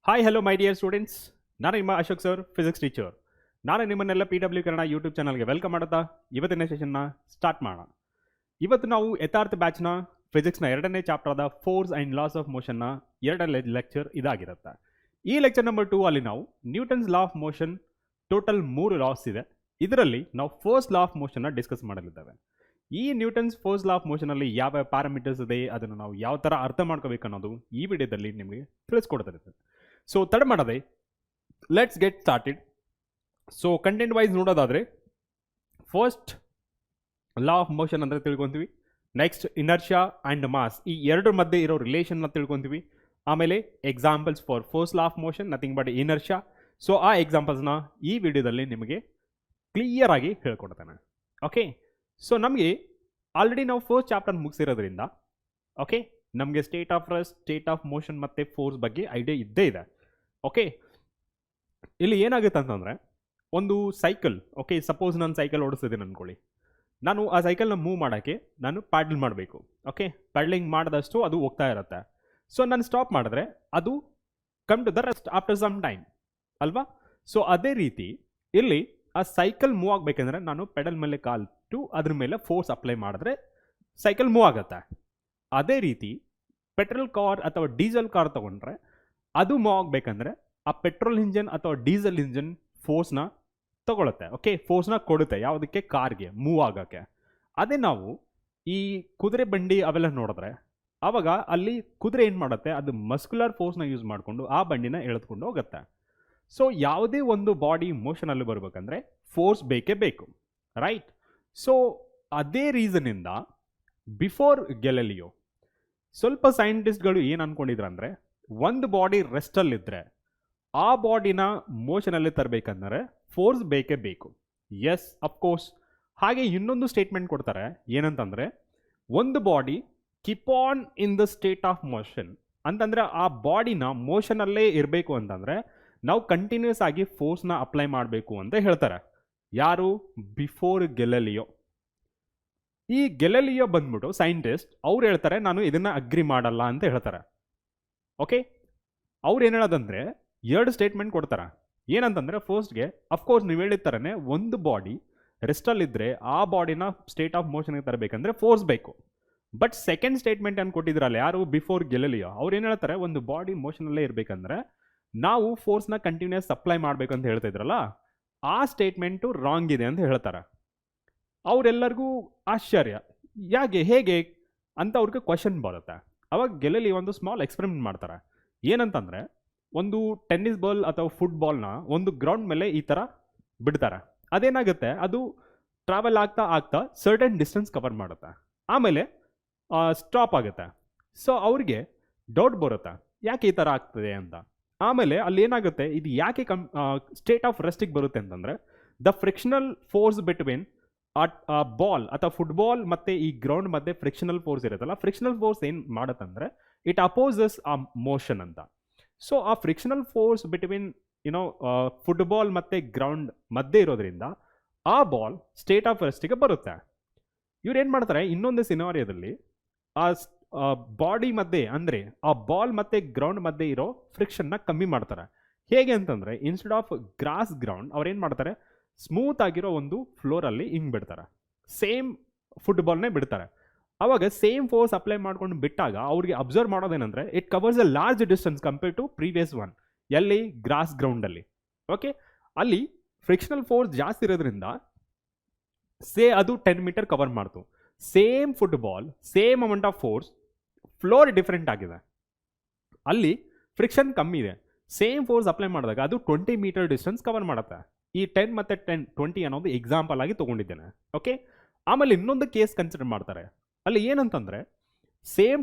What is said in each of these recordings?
Hi hello my dear students, ನಾನು ನಿಮ್ಮ Ashok sir, physics teacher. ನಾನು ನಿಮ್ಮನ್ನೆಲ್ಲ PW ಕನ್ನಡ ಯೂಟ್ಯೂಬ್ ಚಾನಲ್ಗೆ ವೆಲ್ಕಮ್ ಮಾಡುತ್ತಾ ಇವತ್ತಿನ ಸೆಷನ್ನ ಸ್ಟಾರ್ಟ್ ಮಾಡೋಣ. ಇವತ್ತು ನಾವು ಯಥಾರ್ಥ ಬ್ಯಾಚ್ನ ಫಿಸಿಕ್ಸ್ನ 2ನೇ ಚಾಪ್ಟರ್ ಆದ ಫೋರ್ಸ್ ಆ್ಯಂಡ್ ಲಾಸ್ ಆಫ್ ಮೋಷನ್ನ 2ನೇ ಲೆಕ್ಚರ್ ಇದಾಗಿರುತ್ತೆ. ಈ ಲೆಕ್ಚರ್ ನಂಬರ್ 2 ಅಲ್ಲಿ ನಾವು Newton's law of motion total 3 loss ಇದೆ. ಇದರಲ್ಲಿ ನಾವು ಫಸ್ಟ್ ಲಾ ಆಫ್ ಮೋಷನ್ನ ಡಿಸ್ಕಸ್ ಮಾಡಲಿದ್ದೇವೆ. ಈ ನ್ಯೂಟನ್ಸ್ ಫಸ್ಟ್ ಲಾ ಆಫ್ ಮೋಷನಲ್ಲಿ ಯಾವ ಪ್ಯಾರಾಮೀಟರ್ಸ್ ಇದೆ, ಅದನ್ನು ನಾವು ಯಾವ ಥರ ಅರ್ಥ ಮಾಡ್ಕೋಬೇಕು ಅನ್ನೋದು ಈ ವಿಡಿಯೋದಲ್ಲಿ ನಿಮಗೆ ತಿಳಿಸ್ಕೊಡ್ತಿರುತ್ತೆ. ಸೊ ತಡ ಮಾಡದೆ let's get started. So content wise ನೋಡೋದಾದರೆ ಫಸ್ಟ್ ಲಾ ಆಫ್ ಮೋಷನ್ ಅಂದರೆ ತಿಳ್ಕೊತೀವಿ. ನೆಕ್ಸ್ಟ್ ಇನರ್ಷಿಯಾ ಆ್ಯಂಡ್ ಮಾಸ್, ಈ ಎರಡರ ಮಧ್ಯೆ ಇರೋ ರಿಲೇಷನ್ನ ತಿಳ್ಕೊತೀವಿ. ಆಮೇಲೆ examples for first law of motion, nothing but inertia. So ಆ ಎಕ್ಸಾಂಪಲ್ಸ್ನ ಈ ವಿಡಿಯೋದಲ್ಲಿ ನಿಮಗೆ ಕ್ಲಿಯರ್ ಆಗಿ ಹೇಳ್ಕೊಡ್ತೇನೆ. ಓಕೆ, ಸೊ ನಮಗೆ ಆಲ್ರೆಡಿ ನಾವು ಫಸ್ಟ್ ಚಾಪ್ಟರ್ ಮುಗಿಸಿರೋದ್ರಿಂದ ಓಕೆ ನಮಗೆ state of rest, state of motion ಮತ್ತು ಫೋರ್ಸ್ ಬಗ್ಗೆ ಐಡಿಯಾ ಇದ್ದೇ ಇದೆ. ಓಕೆ, ಇಲ್ಲಿ ಏನಾಗುತ್ತೆ ಅಂತಂದರೆ ಒಂದು ಸೈಕಲ್, ಓಕೆ ಸಪೋಸ್ ನಾನು ಸೈಕಲ್ ಓಡಿಸ್ತಿದ್ದೀನಿ ಅಂದ್ಕೊಳ್ಳಿ. ನಾನು ಆ ಸೈಕಲ್ನ ಮೂವ್ ಮಾಡೋಕ್ಕೆ ನಾನು ಪ್ಯಾಡಲ್ ಮಾಡಬೇಕು. ಓಕೆ, ಪ್ಯಾಡ್ಲಿಂಗ್ ಮಾಡಿದಷ್ಟು ಅದು ಹೋಗ್ತಾ ಇರುತ್ತೆ. ಸೊ ನಾನು ಸ್ಟಾಪ್ ಮಾಡಿದ್ರೆ ಅದು come to the rest after some time ಅಲ್ವಾ. ಸೊ ಅದೇ ರೀತಿ ಇಲ್ಲಿ ಆ ಸೈಕಲ್ ಮೂವ್ ಆಗಬೇಕಂದ್ರೆ ನಾನು ಪೆಡಲ್ ಮೇಲೆ ಕಾಲಿಟ್ಟು ಅದ್ರ ಮೇಲೆ ಫೋರ್ಸ್ ಅಪ್ಲೈ ಮಾಡಿದ್ರೆ ಸೈಕಲ್ ಮೂವ್ ಆಗುತ್ತೆ. ಅದೇ ರೀತಿ ಪೆಟ್ರೋಲ್ ಕಾರ್ ಅಥವಾ ಡೀಸೆಲ್ ಕಾರ್ ತೊಗೊಂಡ್ರೆ ಅದು ಮೂವ್ ಆಗಬೇಕಂದ್ರೆ ಆ ಪೆಟ್ರೋಲ್ ಇಂಜನ್ ಅಥವಾ ಡೀಸೆಲ್ ಇಂಜನ್ ಫೋರ್ಸ್ನ ತಗೊಳುತ್ತೆ. ಓಕೆ, ಫೋರ್ಸ್ನ ಕೊಡುತ್ತೆ ಯಾವುದಕ್ಕೆ, ಕಾರ್ಗೆ ಮೂವ್ ಆಗೋಕ್ಕೆ. ಅದೇ ನಾವು ಈ ಕುದುರೆ ಬಂಡಿ ಅವೆಲ್ಲ ನೋಡಿದ್ರೆ ಆವಾಗ ಅಲ್ಲಿ ಕುದುರೆ ಏನು ಮಾಡುತ್ತೆ, ಅದು ಮಸ್ಕ್ಯುಲರ್ ಫೋರ್ಸ್ನ ಯೂಸ್ ಮಾಡಿಕೊಂಡು ಆ ಬಂಡಿನ ಎಳೆದುಕೊಂಡು ಹೋಗುತ್ತೆ. ಸೊ ಯಾವುದೇ ಒಂದು ಬಾಡಿ ಮೋಷನಲ್ಲಿ ಬರಬೇಕಂದ್ರೆ ಫೋರ್ಸ್ ಬೇಕೇ ಬೇಕು, ರೈಟ್. ಸೊ ಅದೇ ರೀಸನಿಂದ ಬಿಫೋರ್ ಗ್ಯಾಲಿಲಿಯೋ ಸ್ವಲ್ಪ ಸೈಂಟಿಸ್ಟ್ಗಳು ಏನು ಅಂದ್ಕೊಂಡಿದ್ರಂದರೆ ಒಂದು ಬಾಡಿ ರೆಸ್ಟಲ್ಲಿದ್ದರೆ ಆ ಬಾಡಿನ ಮೋಷನಲ್ಲಿ ತರಬೇಕಂದ್ರೆ ಫೋರ್ಸ್ ಬೇಕೇ ಬೇಕು. Yes, of course. ಹಾಗೆ ಇನ್ನೊಂದು ಸ್ಟೇಟ್ಮೆಂಟ್ ಕೊಡ್ತಾರೆ ಏನಂತಂದರೆ ಒಂದು body keep on in the state of motion ಅಂತಂದರೆ ಆ ಬಾಡಿನ ಮೋಷನಲ್ಲೇ ಇರಬೇಕು ಅಂತಂದರೆ ನಾವು ಕಂಟಿನ್ಯೂಸ್ ಆಗಿ ಫೋರ್ಸ್ನ ಅಪ್ಲೈ ಮಾಡಬೇಕು ಅಂತ ಹೇಳ್ತಾರೆ. ಯಾರು? ಬಿಫೋರ್ ಗ್ಯಾಲಿಲಿಯೋ. ಈ ಗ್ಯಾಲಿಲಿಯೋ ಬಂದ್ಬಿಟ್ಟು ಸೈಂಟಿಸ್ಟ್ ಅವ್ರು ಹೇಳ್ತಾರೆ ನಾನು ಇದನ್ನು ಅಗ್ರಿ ಮಾಡಲ್ಲ ಅಂತ ಹೇಳ್ತಾರೆ. ಓಕೆ, ಅವ್ರು ಏನು ಹೇಳೋದಂದರೆ 2 ಸ್ಟೇಟ್ಮೆಂಟ್ ಕೊಡ್ತಾರೆ. ಏನಂತಂದರೆ ಫಸ್ಟ್ಗೆ ಅಫ್ಕೋರ್ಸ್ ನೀವು ಹೇಳಿದ ಥರನೇ ಒಂದು ಬಾಡಿ ರೆಸ್ಟಲ್ಲಿದ್ದರೆ ಆ ಬಾಡಿನ ಸ್ಟೇಟ್ ಆಫ್ ಮೋಷನ್ಗೆ ತರಬೇಕಂದ್ರೆ ಫೋರ್ಸ್ ಬೇಕು. ಬಟ್ ಸೆಕೆಂಡ್ ಸ್ಟೇಟ್ಮೆಂಟ್ ಏನು ಕೊಟ್ಟಿದ್ರಲ್ಲ ಯಾರು? ಬಿಫೋರ್ ಗ್ಯಾಲಿಲಿಯೋ. ಅವ್ರು ಏನು ಹೇಳ್ತಾರೆ, ಒಂದು ಬಾಡಿ ಮೋಷನಲ್ಲೇ ಇರಬೇಕಂದ್ರೆ ನಾವು ಫೋರ್ಸ್ನ ಕಂಟಿನ್ಯೂಸ್ ಅಪ್ಲೈ ಮಾಡಬೇಕು ಅಂತ ಹೇಳ್ತಾ ಇದ್ರಲ್ಲ, ಆ ಸ್ಟೇಟ್ಮೆಂಟು ರಾಂಗ್ ಇದೆ ಅಂತ ಹೇಳ್ತಾರೆ. ಅವರೆಲ್ಲರಿಗೂ ಆಶ್ಚರ್ಯ, ಯಾಕೆ, ಹೇಗೆ ಅಂತ ಅವ್ರಿಗೆ ಕ್ವಶನ್ ಬರುತ್ತೆ. ಅವಾಗ ಗ್ಯಾಲಿಲಿಯೋ ಒಂದು ಸ್ಮಾಲ್ ಎಕ್ಸ್ಪೆರಿಮೆಂಟ್ ಮಾಡ್ತಾರೆ. ಏನಂತಂದರೆ ಒಂದು ಟೆನ್ನಿಸ್ ಬಾಲ್ ಅಥವಾ ಫುಟ್ಬಾಲ್ನ ಒಂದು ಗ್ರೌಂಡ್ ಮೇಲೆ ಈ ಥರ ಬಿಡ್ತಾರೆ. ಅದೇನಾಗುತ್ತೆ, ಅದು ಟ್ರಾವೆಲ್ ಆಗ್ತಾ ಆಗ್ತಾ ಸರ್ಟನ್ ಡಿಸ್ಟೆನ್ಸ್ ಕವರ್ ಮಾಡುತ್ತೆ, ಆಮೇಲೆ ಸ್ಟಾಪ್ ಆಗುತ್ತೆ. ಸೊ ಅವ್ರಿಗೆ ಡೌಟ್ ಬರುತ್ತೆ ಯಾಕೆ ಈ ಥರ ಆಗ್ತದೆ ಅಂತ. ಆಮೇಲೆ ಅಲ್ಲಿ ಏನಾಗುತ್ತೆ, ಇದು ಯಾಕೆ ಸ್ಟೇಟ್ ಆಫ್ ರೆಸ್ಟಿಗೆ ಬರುತ್ತೆ ಅಂತಂದರೆ the frictional force between ball ಅಥವಾ ಫುಟ್ಬಾಲ್ ಮತ್ತು ಈ ಗ್ರೌಂಡ್ ಮಧ್ಯೆ ಫ್ರಿಕ್ಷನಲ್ ಫೋರ್ಸ್ ಇರುತ್ತಲ್ಲ, ಫ್ರಿಕ್ಷನಲ್ ಫೋರ್ಸ್ ಏನು ಮಾಡುತ್ತಂದರೆ ಇಟ್ ಅಪೋಸಸ್ ಆ ಮೋಷನ್ ಅಂತ. ಸೊ ಆ ಫ್ರಿಕ್ಷನಲ್ ಫೋರ್ಸ್ ಬಿಟ್ವೀನ್ ಫುಟ್ಬಾಲ್ ಮತ್ತು ಗ್ರೌಂಡ್ ಮಧ್ಯೆ ಇರೋದ್ರಿಂದ ಆ ಬಾಲ್ ಸ್ಟೇಟ್ ಆಫ್ ರೆಸ್ಟಿಗೆ ಬರುತ್ತೆ. ಇವ್ರು ಏನು ಮಾಡ್ತಾರೆ, ಇನ್ನೊಂದು ಸಿನಾರಿಯೋದಲ್ಲಿ ಆ ಬಾಡಿ ಮಧ್ಯೆ ಅಂದರೆ ಆ ಬಾಲ್ ಮತ್ತು ಗ್ರೌಂಡ್ ಮಧ್ಯೆ ಇರೋ ಫ್ರಿಕ್ಷನ್ನ ಕಮ್ಮಿ ಮಾಡ್ತಾರೆ. ಹೇಗೆ ಅಂತಂದರೆ ಇನ್ಸ್ಟೆಡ್ ಆಫ್ ಗ್ರಾಸ್ ಗ್ರೌಂಡ್ ಅವ್ರು ಏನು ಮಾಡ್ತಾರೆ, ಸ್ಮೂತ್ ಆಗಿರೋ ಒಂದು ಫ್ಲೋರಲ್ಲಿ ಹಿಂಗೆ ಬಿಡ್ತಾರೆ, ಸೇಮ್ ಫುಟ್ಬಾಲ್ನೇ ಬಿಡ್ತಾರೆ. ಆವಾಗ ಸೇಮ್ ಫೋರ್ಸ್ ಅಪ್ಲೈ ಮಾಡ್ಕೊಂಡು ಬಿಟ್ಟಾಗ ಅವ್ರಿಗೆ ಅಬ್ಸರ್ವ್ ಮಾಡೋದೇನೆಂದರೆ it covers a large distance compare to previous one. ಎಲ್ಲಿ? ಗ್ರಾಸ್ ಗ್ರೌಂಡಲ್ಲಿ. ಓಕೆ, ಅಲ್ಲಿ ಫ್ರಿಕ್ಷನಲ್ ಫೋರ್ಸ್ ಜಾಸ್ತಿ ಇರೋದ್ರಿಂದ ಅದು 10 ಮೀಟರ್ ಕವರ್ ಮಾಡ್ತು. Same football, same amount of force, floor different ಆಗಿದೆ, ಅಲ್ಲಿ ಫ್ರಿಕ್ಷನ್ ಕಮ್ಮಿ ಇದೆ. ಸೇಮ್ ಫೋರ್ಸ್ ಅಪ್ಲೈ ಮಾಡಿದಾಗ ಅದು 20 ಮೀಟರ್ ಡಿಸ್ಟೆನ್ಸ್ ಕವರ್ ಮಾಡುತ್ತೆ. ಈ 10 ಮತ್ತು 20 ಅನ್ನೋದು ಎಕ್ಸಾಂಪಲ್ ಆಗಿ ತೊಗೊಂಡಿದ್ದೇನೆ. ಓಕೆ, ಆಮೇಲೆ ಇನ್ನೊಂದು ಕೇಸ್ ಕನ್ಸಿಡರ್ ಮಾಡ್ತಾರೆ. ಅಲ್ಲಿ ಏನಂತಂದರೆ ಸೇಮ್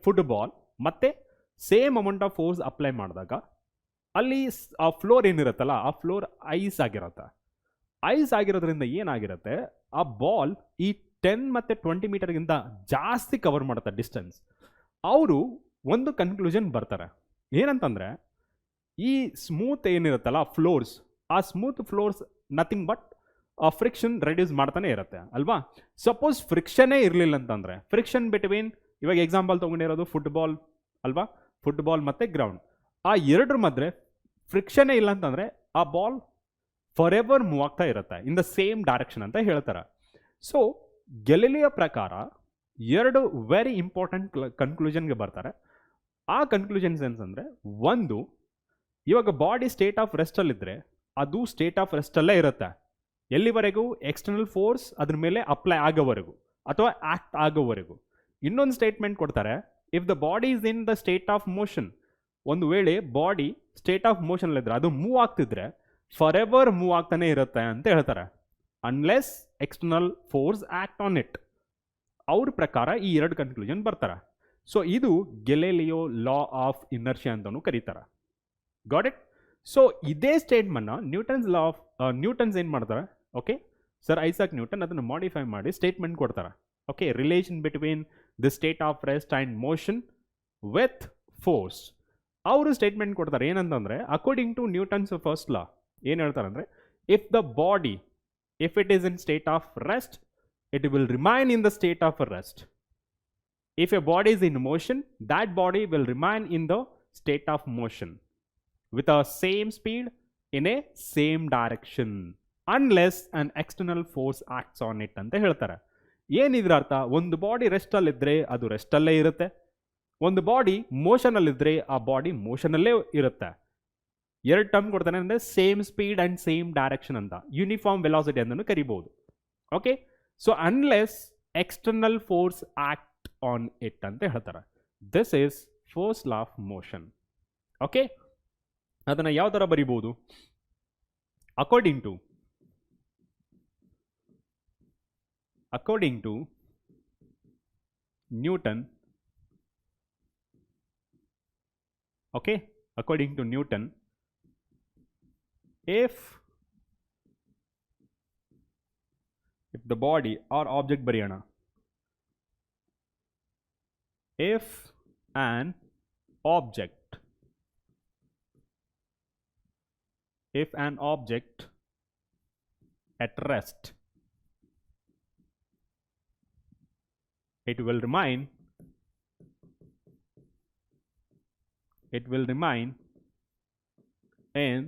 ಫುಟ್ಬಾಲ್ ಮತ್ತು same amount of force apply ಮಾಡಿದಾಗ ಅಲ್ಲಿ ಆ ಫ್ಲೋರ್ ಏನಿರುತ್ತಲ್ಲ ಆ ಫ್ಲೋರ್ ಐಸ್ ಆಗಿರುತ್ತೆ. ಐಸ್ ಆಗಿರೋದ್ರಿಂದ ಏನಾಗಿರುತ್ತೆ, ಆ ಬಾಲ್ ಈ 10 ಮತ್ತು 20 ಮೀಟರ್ಗಿಂತ ಜಾಸ್ತಿ ಕವರ್ ಮಾಡುತ್ತೆ ಡಿಸ್ಟೆನ್ಸ್. ಅವರು ಒಂದು ಕನ್ಕ್ಲೂಷನ್ ಬರ್ತಾರೆ, ಏನಂತಂದರೆ ಈ ಸ್ಮೂತ್ ಏನಿರುತ್ತಲ್ಲ ಫ್ಲೋರ್ಸ್, ಆ smooth floors nothing but friction reduce ಮಾಡ್ತಾನೆ ಇರುತ್ತೆ ಅಲ್ವಾ. ಸಪೋಸ್ ಫ್ರಿಕ್ಷನೇ ಇರಲಿಲ್ಲ ಅಂತಂದರೆ, ಫ್ರಿಕ್ಷನ್ ಬಿಟ್ವೀನ್ ಇವಾಗ ಎಕ್ಸಾಂಪಲ್ ತೊಗೊಂಡಿರೋದು ಫುಟ್ಬಾಲ್ ಅಲ್ವಾ, ಫುಟ್ಬಾಲ್ ಮತ್ತು ಗ್ರೌಂಡ್, ಆ ಎರಡರ ಮಧ್ಯೆ ಫ್ರಿಕ್ಷನ್ನೇ ಇಲ್ಲ ಅಂತಂದರೆ ಆ ಬಾಲ್ ಫಾರ್ ಎವರ್ ಮೂವ್ ಆಗ್ತಾ ಇರುತ್ತೆ ಇನ್ ದ ಸೇಮ್ ಡೈರೆಕ್ಷನ್ ಅಂತ ಹೇಳ್ತಾರೆ. ಸೊ ಗೆಲಿಲಿಯೋ ಪ್ರಕಾರ ಎರಡು ವೆರಿ ಇಂಪಾರ್ಟೆಂಟ್ ಕನ್ಕ್ಲೂಷನ್ಗೆ ಬರ್ತಾರೆ. ಆ ಕನ್ಕ್ಲೂಷನ್ಸ್ ಏನಂದರೆ, ಒಂದು, ಇವಾಗ ಬಾಡಿ ಸ್ಟೇಟ್ ಆಫ್ ರೆಸ್ಟಲ್ಲಿದ್ದರೆ ಅದು ಸ್ಟೇಟ್ ಆಫ್ ರೆಸ್ಟಲ್ಲೇ ಇರುತ್ತೆ ಎಲ್ಲಿವರೆಗೂ ಎಕ್ಸ್ಟರ್ನಲ್ ಫೋರ್ಸ್ ಅದ್ರ ಮೇಲೆ ಅಪ್ಲೈ ಆಗೋವರೆಗೂ ಅಥವಾ ಆ್ಯಕ್ಟ್ ಆಗೋವರೆಗೂ. ಇನ್ನೊಂದು ಸ್ಟೇಟ್ಮೆಂಟ್ ಕೊಡ್ತಾರೆ, if the body is in the state of motion, ಒಂದು ವೇಳೆ ಬಾಡಿ ಸ್ಟೇಟ್ ಆಫ್ ಮೋಷನಲ್ಲಿದ್ದರೆ ಅದು ಮೂವ್ ಆಗ್ತಿದ್ರೆ ಫಾರ್ ಎವರ್ ಮೂವ್ ಆಗ್ತಾನೆ ಇರುತ್ತೆ ಅಂತ ಹೇಳ್ತಾರೆ, unless external force act on it. ಅವ್ರ ಪ್ರಕಾರ ಈ ಎರಡು ಕನ್ಕ್ಲೂಷನ್ ಬರ್ತಾರೆ. ಸೊ ಇದು ಗೆಲಿಲಿಯೋ ಲಾ ಆಫ್ ಇನರ್ಷಿಯಾ ಅಂತಲೂ ಕರೀತಾರೆ. Got it? ಸೊ ಇದೇ ಸ್ಟೇಟ್ಮೆಂಟ್ನ ನ್ಯೂಟನ್ಸ್ ಏನು ಮಾಡ್ತಾರೆ, ಓಕೆ ಸರ್ ಐಸಾಕ್ ನ್ಯೂಟನ್ ಅದನ್ನು ಮಾಡಿಫೈ ಮಾಡಿ ಸ್ಟೇಟ್ಮೆಂಟ್ ಕೊಡ್ತಾರೆ. Okay, relation between the state of rest and motion with force. ಅವರು ಸ್ಟೇಟ್ಮೆಂಟ್ ಕೊಡ್ತಾರೆ ಏನಂತಂದರೆ, according to Newton's first law ಏನು ಹೇಳ್ತಾರೆ ಅಂದರೆ, if the body if it is in state of rest it will remain in the state of rest. If a body is in motion, that body will remain in the state of motion with a same speed in a same direction unless an external force acts on it ಅಂತ ಹೇಳ್ತಾರೆ. ಏನಿದ್ರ ಅರ್ಥ, ಒಂದು body ರೆಸ್ಟಲ್ಲಿದ್ದರೆ ಅದು ರೆಸ್ಟಲ್ಲೇ ಇರುತ್ತೆ, ಒಂದು body ಮೋಷನಲ್ಲಿದ್ದರೆ ಆ body ಮೋಷನಲ್ಲೇ ಇರುತ್ತೆ. ಎರಡು ಟರ್ಮ್ ಕೊಡ್ತಾನೆ ಅಂದರೆ same speed and same direction ಅಂತ, ಯೂನಿಫಾರ್ಮ್ ವೆಲಾಸಿಟಿ ಅಂತಲೂ ಕರಿಬೋದು. Okay, so unless external force act on it ಅಂತ ಹೇಳ್ತಾರೆ. This is force law of motion. Okay, ಅದನ್ನು ಯಾವ ಥರ ಬರಿಬೋದು? According to Newton, okay, according to Newton, if the body or object bariyana, if an object at rest, it will remain in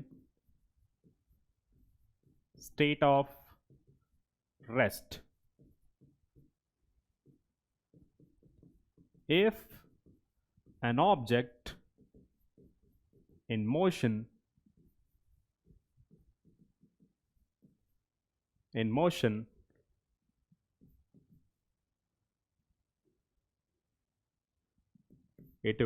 state of rest. If an object in motion it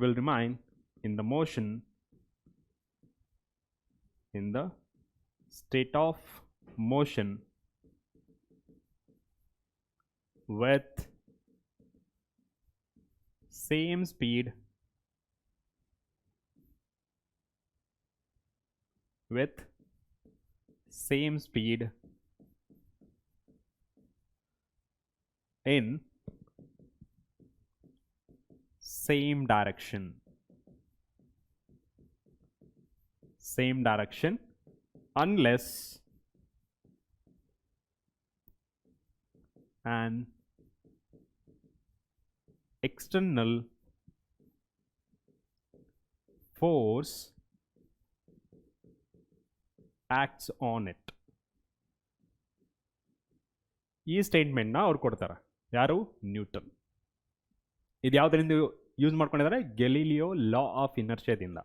will remain in the motion in the state of motion with same speed in same direction unless an external force acts on it. ಈ ಸ್ಟೇಟ್ಮೆಂಟ್ನ ಅವ್ರು ಕೊಡ್ತಾರೆ, ಯಾರು? Newton. ಇದು ಯಾವುದರಿಂದ use ಮಾಡ್ಕೊಂಡಿದ್ದಾರೆ? Galileo law of ಇನರ್ಷಿಯಾದಿಂದ.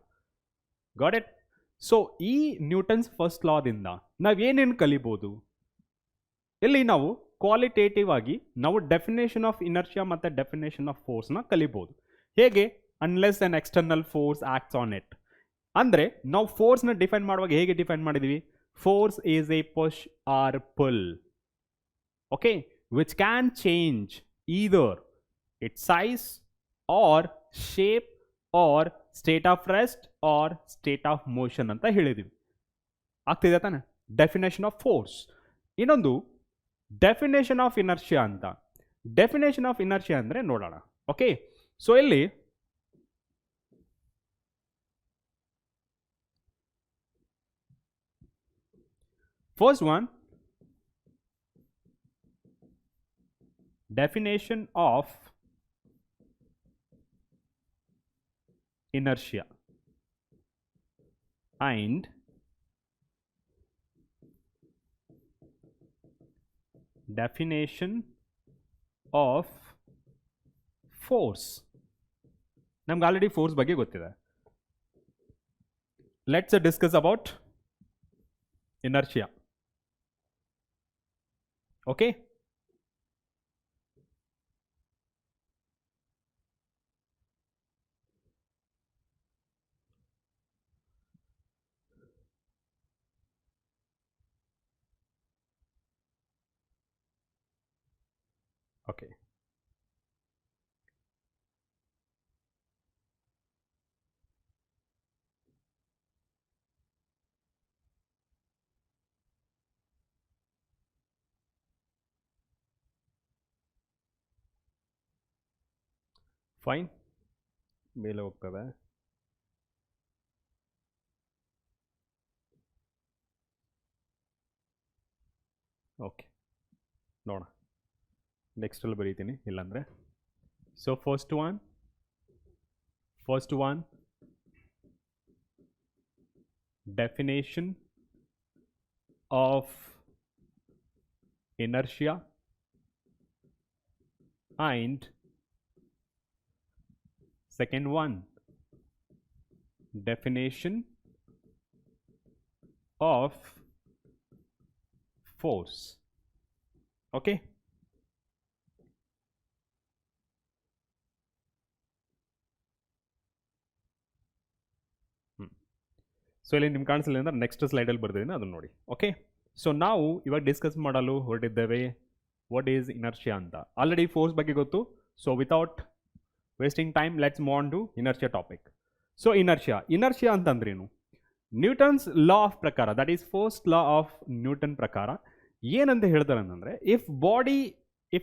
Got it? So ಈ Newton's first ಲಾದಿಂದ ನಾವೇನೇನು ಕಲಿಬೋದು? ಇಲ್ಲಿ ನಾವು ಕ್ವಾಲಿಟೇಟಿವ್ ಆಗಿ ನಾವು ಡೆಫಿನೇಷನ್ ಆಫ್ ಇನರ್ಷಿಯಾ ಮತ್ತು ಡೆಫಿನೇಷನ್ ಆಫ್ ಫೋರ್ಸ್ನ ಕಲಿಬೋದು. ಹೇಗೆ? Unless an external force acts on it. ಅಂದರೆ ನಾವು ಫೋರ್ಸ್ನ ಡಿಫೈನ್ ಮಾಡುವಾಗ ಹೇಗೆ ಡಿಫೈನ್ ಮಾಡಿದ್ವಿ? Force is a push or pull, okay, which can change either its size or shape or state of rest or state of motion ಅಂತ ಹೇಳಿದ್ವಿ. ಆಗ್ತಿದೆ ತಾನೆ? Definition of force. ಇನ್ನೊಂದು ಡೆಫಿನೇಷನ್ ಆಫ್ ಇನರ್ಷಿಯಾ ಅಂತ. Definition of inertia ಅಂದರೆ ನೋಡೋಣ. Okay, so ಇಲ್ಲಿ first one, definition of inertia and definition of force. ನಮ್ಗೆ ಆಲ್ರೆಡಿ ಫೋರ್ಸ್ ಬಗ್ಗೆ ಗೊತ್ತಿದೆ. Let's discuss about inertia. Okay? Okay. Fine. ಮೇಲೆ ಹೋಗ್ತದೆ. ಓಕೆ, ನೋಡೋಣ. ನೆಕ್ಸ್ಟಲ್ಲಿ ಬರೀತೀನಿ ಇಲ್ಲಾಂದರೆ. So first one definition of inertia and second one definition of force. Okay, so ಇಲ್ಲಿ ನಿಮ್ಗೆ ಕಾಣಿಸಲಿಲ್ಲ ಅಂದ್ರೆ ನೆಕ್ಸ್ಟ್ ಸ್ಲೈಡಲ್ಲಿ ಬರ್ದಿದ್ದೀನಿ, ಅದನ್ನು ನೋಡಿ. ಓಕೆ, ಸೊ ನಾವು ಇವಾಗ ಡಿಸ್ಕಸ್ ಮಾಡಲು ಹೊರಟಿದ್ದೇವೆ ವಾಟ್ ಈಸ್ ಇನರ್ಷಿಯಾ ಅಂತ. ಆಲ್ರೆಡಿ ಫೋರ್ಸ್ ಬಗ್ಗೆ ಗೊತ್ತು. So without wasting time let's move on to inertia topic. So inertia ಅಂತಂದ್ರೇನು? ನ್ಯೂಟನ್ಸ್ ಲಾ ಆಫ್ ಪ್ರಕಾರ, that is first law of Newton ಪ್ರಕಾರ ಏನಂತ ಹೇಳ್ತಾರೆ ಅಂತಂದರೆ, if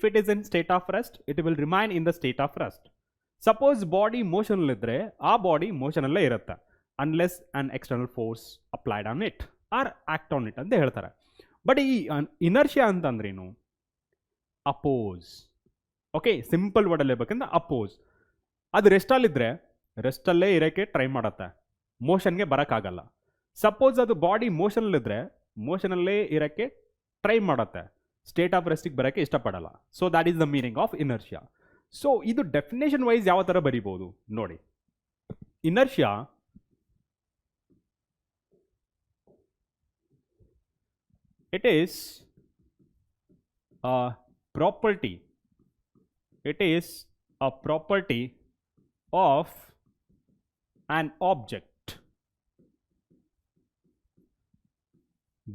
it is in state of rest it will remain in the state of rest. Suppose body ಮೋಷನಲ್ಲಿದ್ದರೆ ಆ body ಮೋಷನಲ್ಲೇ ಇರುತ್ತೆ unless an external force applied on it or act on it ಅಂತ ಹೇಳ್ತಾರೆ. ಬಟ್ ಈ ಇನರ್ಷಿಯಾ ಅಂತಂದ್ರೇನು? Oppose. Okay, simple ವರ್ಡಲ್ಲಿ ಇರ್ಬೇಕಂದ್ರೆ ಅಪೋಸ್. ಅದು ರೆಸ್ಟಲ್ಲಿದ್ದರೆ ರೆಸ್ಟಲ್ಲೇ ಇರೋಕ್ಕೆ ಟ್ರೈ ಮಾಡುತ್ತೆ, ಮೋಷನ್ಗೆ ಬರೋಕ್ಕಾಗಲ್ಲ. ಸಪೋಸ್ ಅದು ಬಾಡಿ ಮೋಷನಲ್ಲಿದ್ದರೆ ಮೋಷನಲ್ಲೇ ಇರೋಕ್ಕೆ ಟ್ರೈ ಮಾಡುತ್ತೆ, ಸ್ಟೇಟ್ ಆಫ್ ರೆಸ್ಟಿಗೆ ಬರೋಕ್ಕೆ ಇಷ್ಟಪಡಲ್ಲ. So that is the meaning of inertia. So ಇದು ಡೆಫಿನೇಷನ್ ವೈಸ್ ಯಾವ ಥರ ಬರಿಬೋದು ನೋಡಿ. Inertia it is a property. It is a property of an object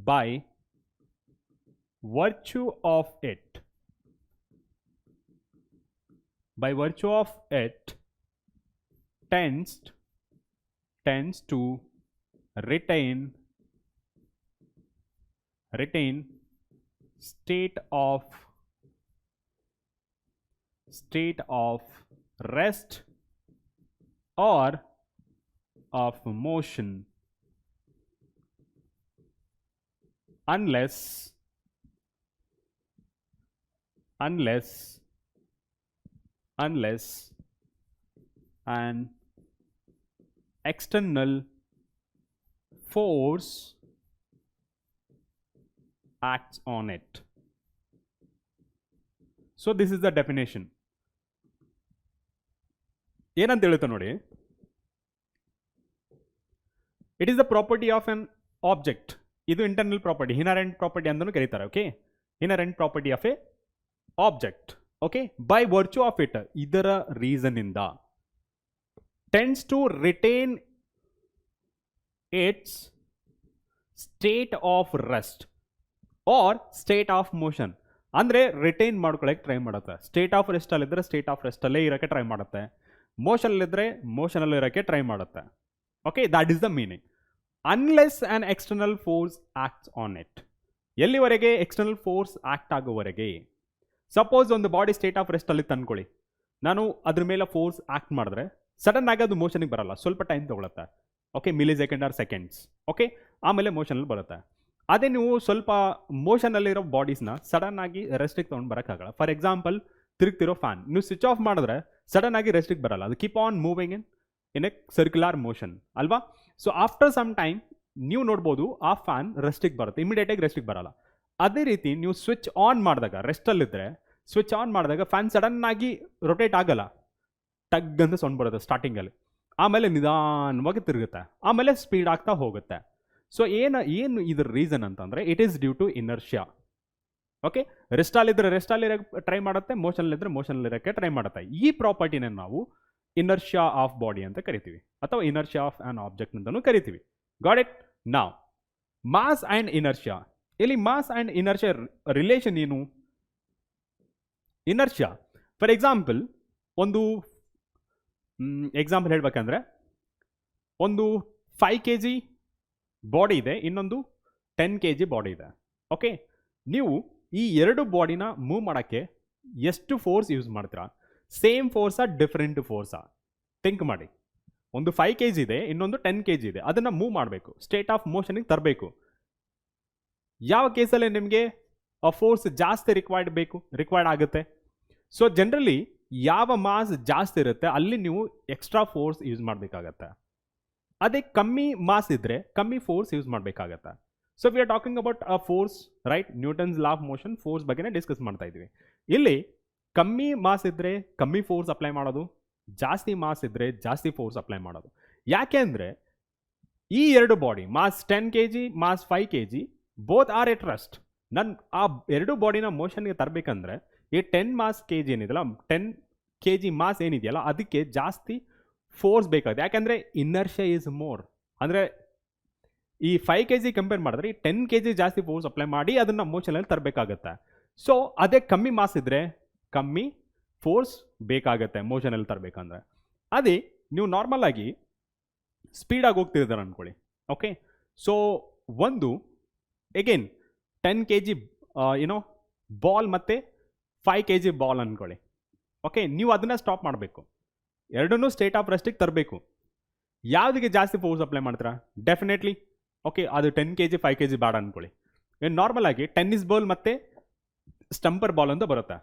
by virtue of it. By virtue of it tends to retain state of rest or of motion unless an external force acts on it. So this is the definition. ಏನಂತ ಹೇಳುತ್ತೆ ನೋಡಿ. It is the property of an object. ಇದು internal property, inherent property ಅಂತಲೂ ಕರೀತಾರೆ. Okay, inherent property of a object. Okay, by virtue of it, ಇದರ reason ಇಂದ tends to retain its state of rest or state of motion. ಅಂದರೆ retain ಮಾಡ್ಕೊಳ್ಳೋಕೆ try ಮಾಡುತ್ತೆ. State of ರೆಸ್ಟಲ್ಲಿದ್ದರೆ state of ರೆಸ್ಟಲ್ಲೇ ಇರೋಕ್ಕೆ ಟ್ರೈ ಮಾಡುತ್ತೆ, ಮೋಷನಲ್ಲಿದ್ದರೆ ಮೋಷನಲ್ಲಿ ಇರೋಕ್ಕೆ ಟ್ರೈ ಮಾಡುತ್ತೆ. Okay, that is the meaning. Unless an external force acts on it. ಎಲ್ಲಿವರೆಗೆ? ಎಕ್ಸ್ಟರ್ನಲ್ ಫೋರ್ಸ್ ಆ್ಯಕ್ಟ್ ಆಗೋವರೆಗೆ. ಸಪೋಸ್ ಒಂದು ಬಾಡಿ ಸ್ಟೇಟ್ ಆಫ್ ರೆಸ್ಟಲ್ಲಿ ತಂದ್ಕೊಳ್ಳಿ, ನಾನು ಅದ್ರ ಮೇಲೆ ಫೋರ್ಸ್ ಆ್ಯಕ್ಟ್ ಮಾಡಿದ್ರೆ ಸಡನ್ ಆಗಿ ಅದು ಮೋಷನಿಗೆ ಬರಲ್ಲ, ಸ್ವಲ್ಪ ಟೈಮ್ ತೊಗೊಳುತ್ತೆ. Okay, millisecond or seconds. Okay, ಆಮೇಲೆ ಮೋಷನಲ್ಲಿ ಬರುತ್ತೆ. ಅದೇ ನೀವು ಸ್ವಲ್ಪ ಮೋಷನಲ್ಲಿರೋ ಬಾಡೀಸ್ನ ಸಡನ್ ಆಗಿ ರೆಸ್ಟಿಗೆ ತೊಗೊಂಡು ಬರೋಕ್ಕಾಗಲ್ಲ. ಫಾರ್ ಎಕ್ಸಾಂಪಲ್, ತಿರುಗ್ತಿರೋ ಫ್ಯಾನ್. ನೀವು ಸ್ವಿಚ್ ಆಫ್ ಮಾಡಿದ್ರೆ ಸಡನ್ ಆಗಿ ರೆಸ್ಟಿಗೆ ಬರಲ್ಲ, ಅದು keep on moving in a circular motion ಅಲ್ವಾ. ಸೊ ಆಫ್ಟರ್ ಸಮ್ ಟೈಮ್ ನೀವು ನೋಡ್ಬೋದು ಆ ಫ್ಯಾನ್ ರೆಸ್ಟಿಗೆ ಬರುತ್ತೆ, ಇಮಿಡಿಯೇಟಾಗಿ ರೆಸ್ಟಿಗೆ ಬರಲ್ಲ. ಅದೇ ರೀತಿ ನೀವು ಸ್ವಿಚ್ ಆನ್ ಮಾಡಿದಾಗ, ರೆಸ್ಟಲ್ಲಿದ್ದರೆ ಸ್ವಿಚ್ ಆನ್ ಮಾಡಿದಾಗ ಫ್ಯಾನ್ ಸಡನ್ನಾಗಿ ರೊಟೇಟ್ ಆಗಲ್ಲ, ಟಗ್ ಅಂತ ಸೌಂಡ್ ಬರುತ್ತೆ ಸ್ಟಾರ್ಟಿಂಗಲ್ಲಿ, ಆಮೇಲೆ ನಿಧಾನವಾಗಿ ತಿರುಗುತ್ತೆ, ಆಮೇಲೆ ಸ್ಪೀಡ್ ಆಗ್ತಾ ಹೋಗುತ್ತೆ. ಸೊ ಏನು ಇದ್ರ ರೀಸನ್ ಅಂತಂದರೆ it is due to inertia. Okay, ರೆಸ್ಟಲ್ಲಿದ್ದರೆ ರೆಸ್ಟಲ್ಲಿರೋಕ್ಕೆ ಟ್ರೈ ಮಾಡುತ್ತೆ, ಮೋಷನಲ್ಲಿದ್ದರೆ ಮೋಷನಲ್ಲಿರೋಕ್ಕೆ ಟ್ರೈ ಮಾಡುತ್ತೆ. ಈ ಪ್ರಾಪರ್ಟಿನ ನಾವು ಇನರ್ಷಿಯಾ ಆಫ್ ಬಾಡಿ ಅಂತ ಕರಿತೀವಿ, ಅಥವಾ ಇನರ್ಷಿಯಾ ಆಫ್ ಆನ್ ಆಬ್ಜೆಕ್ಟ್ ಅಂತಲೂ ಕರಿತೀವಿ. Got it? ನಾವ್ ಮಾಸ್ ಆ್ಯಂಡ್ ಇನರ್ಷಿಯಾ. ಇಲ್ಲಿ ಮಾಸ್ ಆ್ಯಂಡ್ ಇನರ್ಷಿಯಾ ರಿಲೇಷನ್ ಏನು? ಇನರ್ಷಿಯಾ ಫಾರ್ ಎಕ್ಸಾಂಪಲ್, ಒಂದು ಎಕ್ಸಾಂಪಲ್ ಹೇಳ್ಬೇಕಂದ್ರೆ, ಒಂದು 5 kg ಬಾಡಿ ಇದೆ, ಇನ್ನೊಂದು 10 kg ಬಾಡಿ ಇದೆ. ಓಕೆ, ನೀವು ಈ ಎರಡು ಬಾಡಿನ ಮೂವ್ ಮಾಡೋಕ್ಕೆ ಎಷ್ಟು ಫೋರ್ಸ್ ಯೂಸ್ ಮಾಡ್ತೀರಾ? ಸೇಮ್ ಫೋರ್ಸಾ, ಡಿಫ್ರೆಂಟ್ ಫೋರ್ಸಾ? ಥಿಂಕ್ ಮಾಡಿ. ಒಂದು 5 kg ಇದೆ, ಇನ್ನೊಂದು 10 kg ಇದೆ, ಅದನ್ನು ಮೂವ್ ಮಾಡಬೇಕು, ಸ್ಟೇಟ್ ಆಫ್ ಮೋಷನಿಗೆ ತರಬೇಕು. ಯಾವ ಕೇಸಲ್ಲಿ ನಿಮಗೆ ಆ ಫೋರ್ಸ್ ಜಾಸ್ತಿ ರಿಕ್ವೈರ್ಡ್ ಆಗುತ್ತೆ? ಸೊ ಜನರಲಿ ಯಾವ ಮಾಸ್ ಜಾಸ್ತಿ ಇರುತ್ತೆ ಅಲ್ಲಿ ನೀವು ಎಕ್ಸ್ಟ್ರಾ ಫೋರ್ಸ್ ಯೂಸ್ ಮಾಡಬೇಕಾಗತ್ತೆ. ಅದೇ ಕಮ್ಮಿ ಮಾಸ್ ಇದ್ದರೆ ಕಮ್ಮಿ ಫೋರ್ಸ್ ಯೂಸ್ ಮಾಡಬೇಕಾಗತ್ತೆ. So we are talking about a force, right? Newton's law of motion, force ಬಗ್ಗೆನೇ ಡಿಸ್ಕಸ್ ಮಾಡ್ತಾ ಇದ್ವಿ. ಇಲ್ಲಿ ಕಮ್ಮಿ ಮಾಸ್ ಇದ್ದರೆ ಕಮ್ಮಿ ಫೋರ್ಸ್ ಅಪ್ಲೈ ಮಾಡೋದು, ಜಾಸ್ತಿ ಮಾಸ್ ಇದ್ದರೆ ಜಾಸ್ತಿ ಫೋರ್ಸ್ ಅಪ್ಲೈ ಮಾಡೋದು. ಯಾಕೆ ಅಂದರೆ ಈ ಎರಡು body, mass 10 kg, mass 5 kg, both are at rest. ನಾನು ಆ ಎರಡು ಬಾಡಿನ ಮೋಷನ್ಗೆ ತರಬೇಕಂದ್ರೆ ಈ 10 ಮಾಸ್ kg ಏನಿದೆಯಲ್ಲ, 10 kg ಮಾಸ್ ಏನಿದೆಯಲ್ಲ, ಅದಕ್ಕೆ ಜಾಸ್ತಿ ಫೋರ್ಸ್ ಬೇಕಾಗುತ್ತೆ. ಯಾಕೆಂದರೆ ಇನರ್ಷಿಯಾ ಈಸ್ ಮೋರ್. ಅಂದರೆ ಈ 5 kg ಕಂಪೇರ್ ಮಾಡಿದ್ರೆ ಈ 10 kg ಜಾಸ್ತಿ ಫೋರ್ಸ್ ಅಪ್ಲೈ ಮಾಡಿ ಅದನ್ನು ಮೋಷನಲ್ಲಿ ತರಬೇಕಾಗತ್ತೆ. ಸೊ ಅದೇ ಕಮ್ಮಿ ಮಾಸ್ ಇದ್ದರೆ ಕಮ್ಮಿ ಫೋರ್ಸ್ ಬೇಕಾಗತ್ತೆ ಮೋಷನಲ್ಲಿ ತರಬೇಕಂದ್ರೆ. ಅದೇ ನೀವು ನಾರ್ಮಲ್ ಆಗಿ ಸ್ಪೀಡಾಗಿ ಹೋಗ್ತಿರ್ತಾರೆ ಅಂದ್ಕೊಳ್ಳಿ. ಓಕೆ, ಸೊ ಒಂದು ಎಗೇನ್ 10 kg ಬಾಲ್ ಮತ್ತು 5 kg ಬಾಲ್ ಅಂದ್ಕೊಳ್ಳಿ. ಓಕೆ, ನೀವು ಅದನ್ನು ಸ್ಟಾಪ್ ಮಾಡಬೇಕು, ಎರಡನ್ನೂ ಸ್ಟೇಟ್ ಆಫ್ ರೆಸ್ಟಿಗೆ ತರಬೇಕು. ಯಾವುದಕ್ಕೆ ಜಾಸ್ತಿ ಫೋರ್ಸ್ ಅಪ್ಲೈ ಮಾಡ್ತೀರಾ? ಡೆಫಿನೆಟ್ಲಿ ಓಕೆ, ಅದು 10 kg 5 kg ಬೇಡ ಅಂದ್ಕೊಳ್ಳಿ. ನಾರ್ಮಲ್ ಆಗಿ ಟೆನ್ನಿಸ್ ಬಾಲ್ ಮತ್ತು ಸ್ಟಂಪರ್ ಬಾಲ್ ಅಂತ ಬರುತ್ತೆ.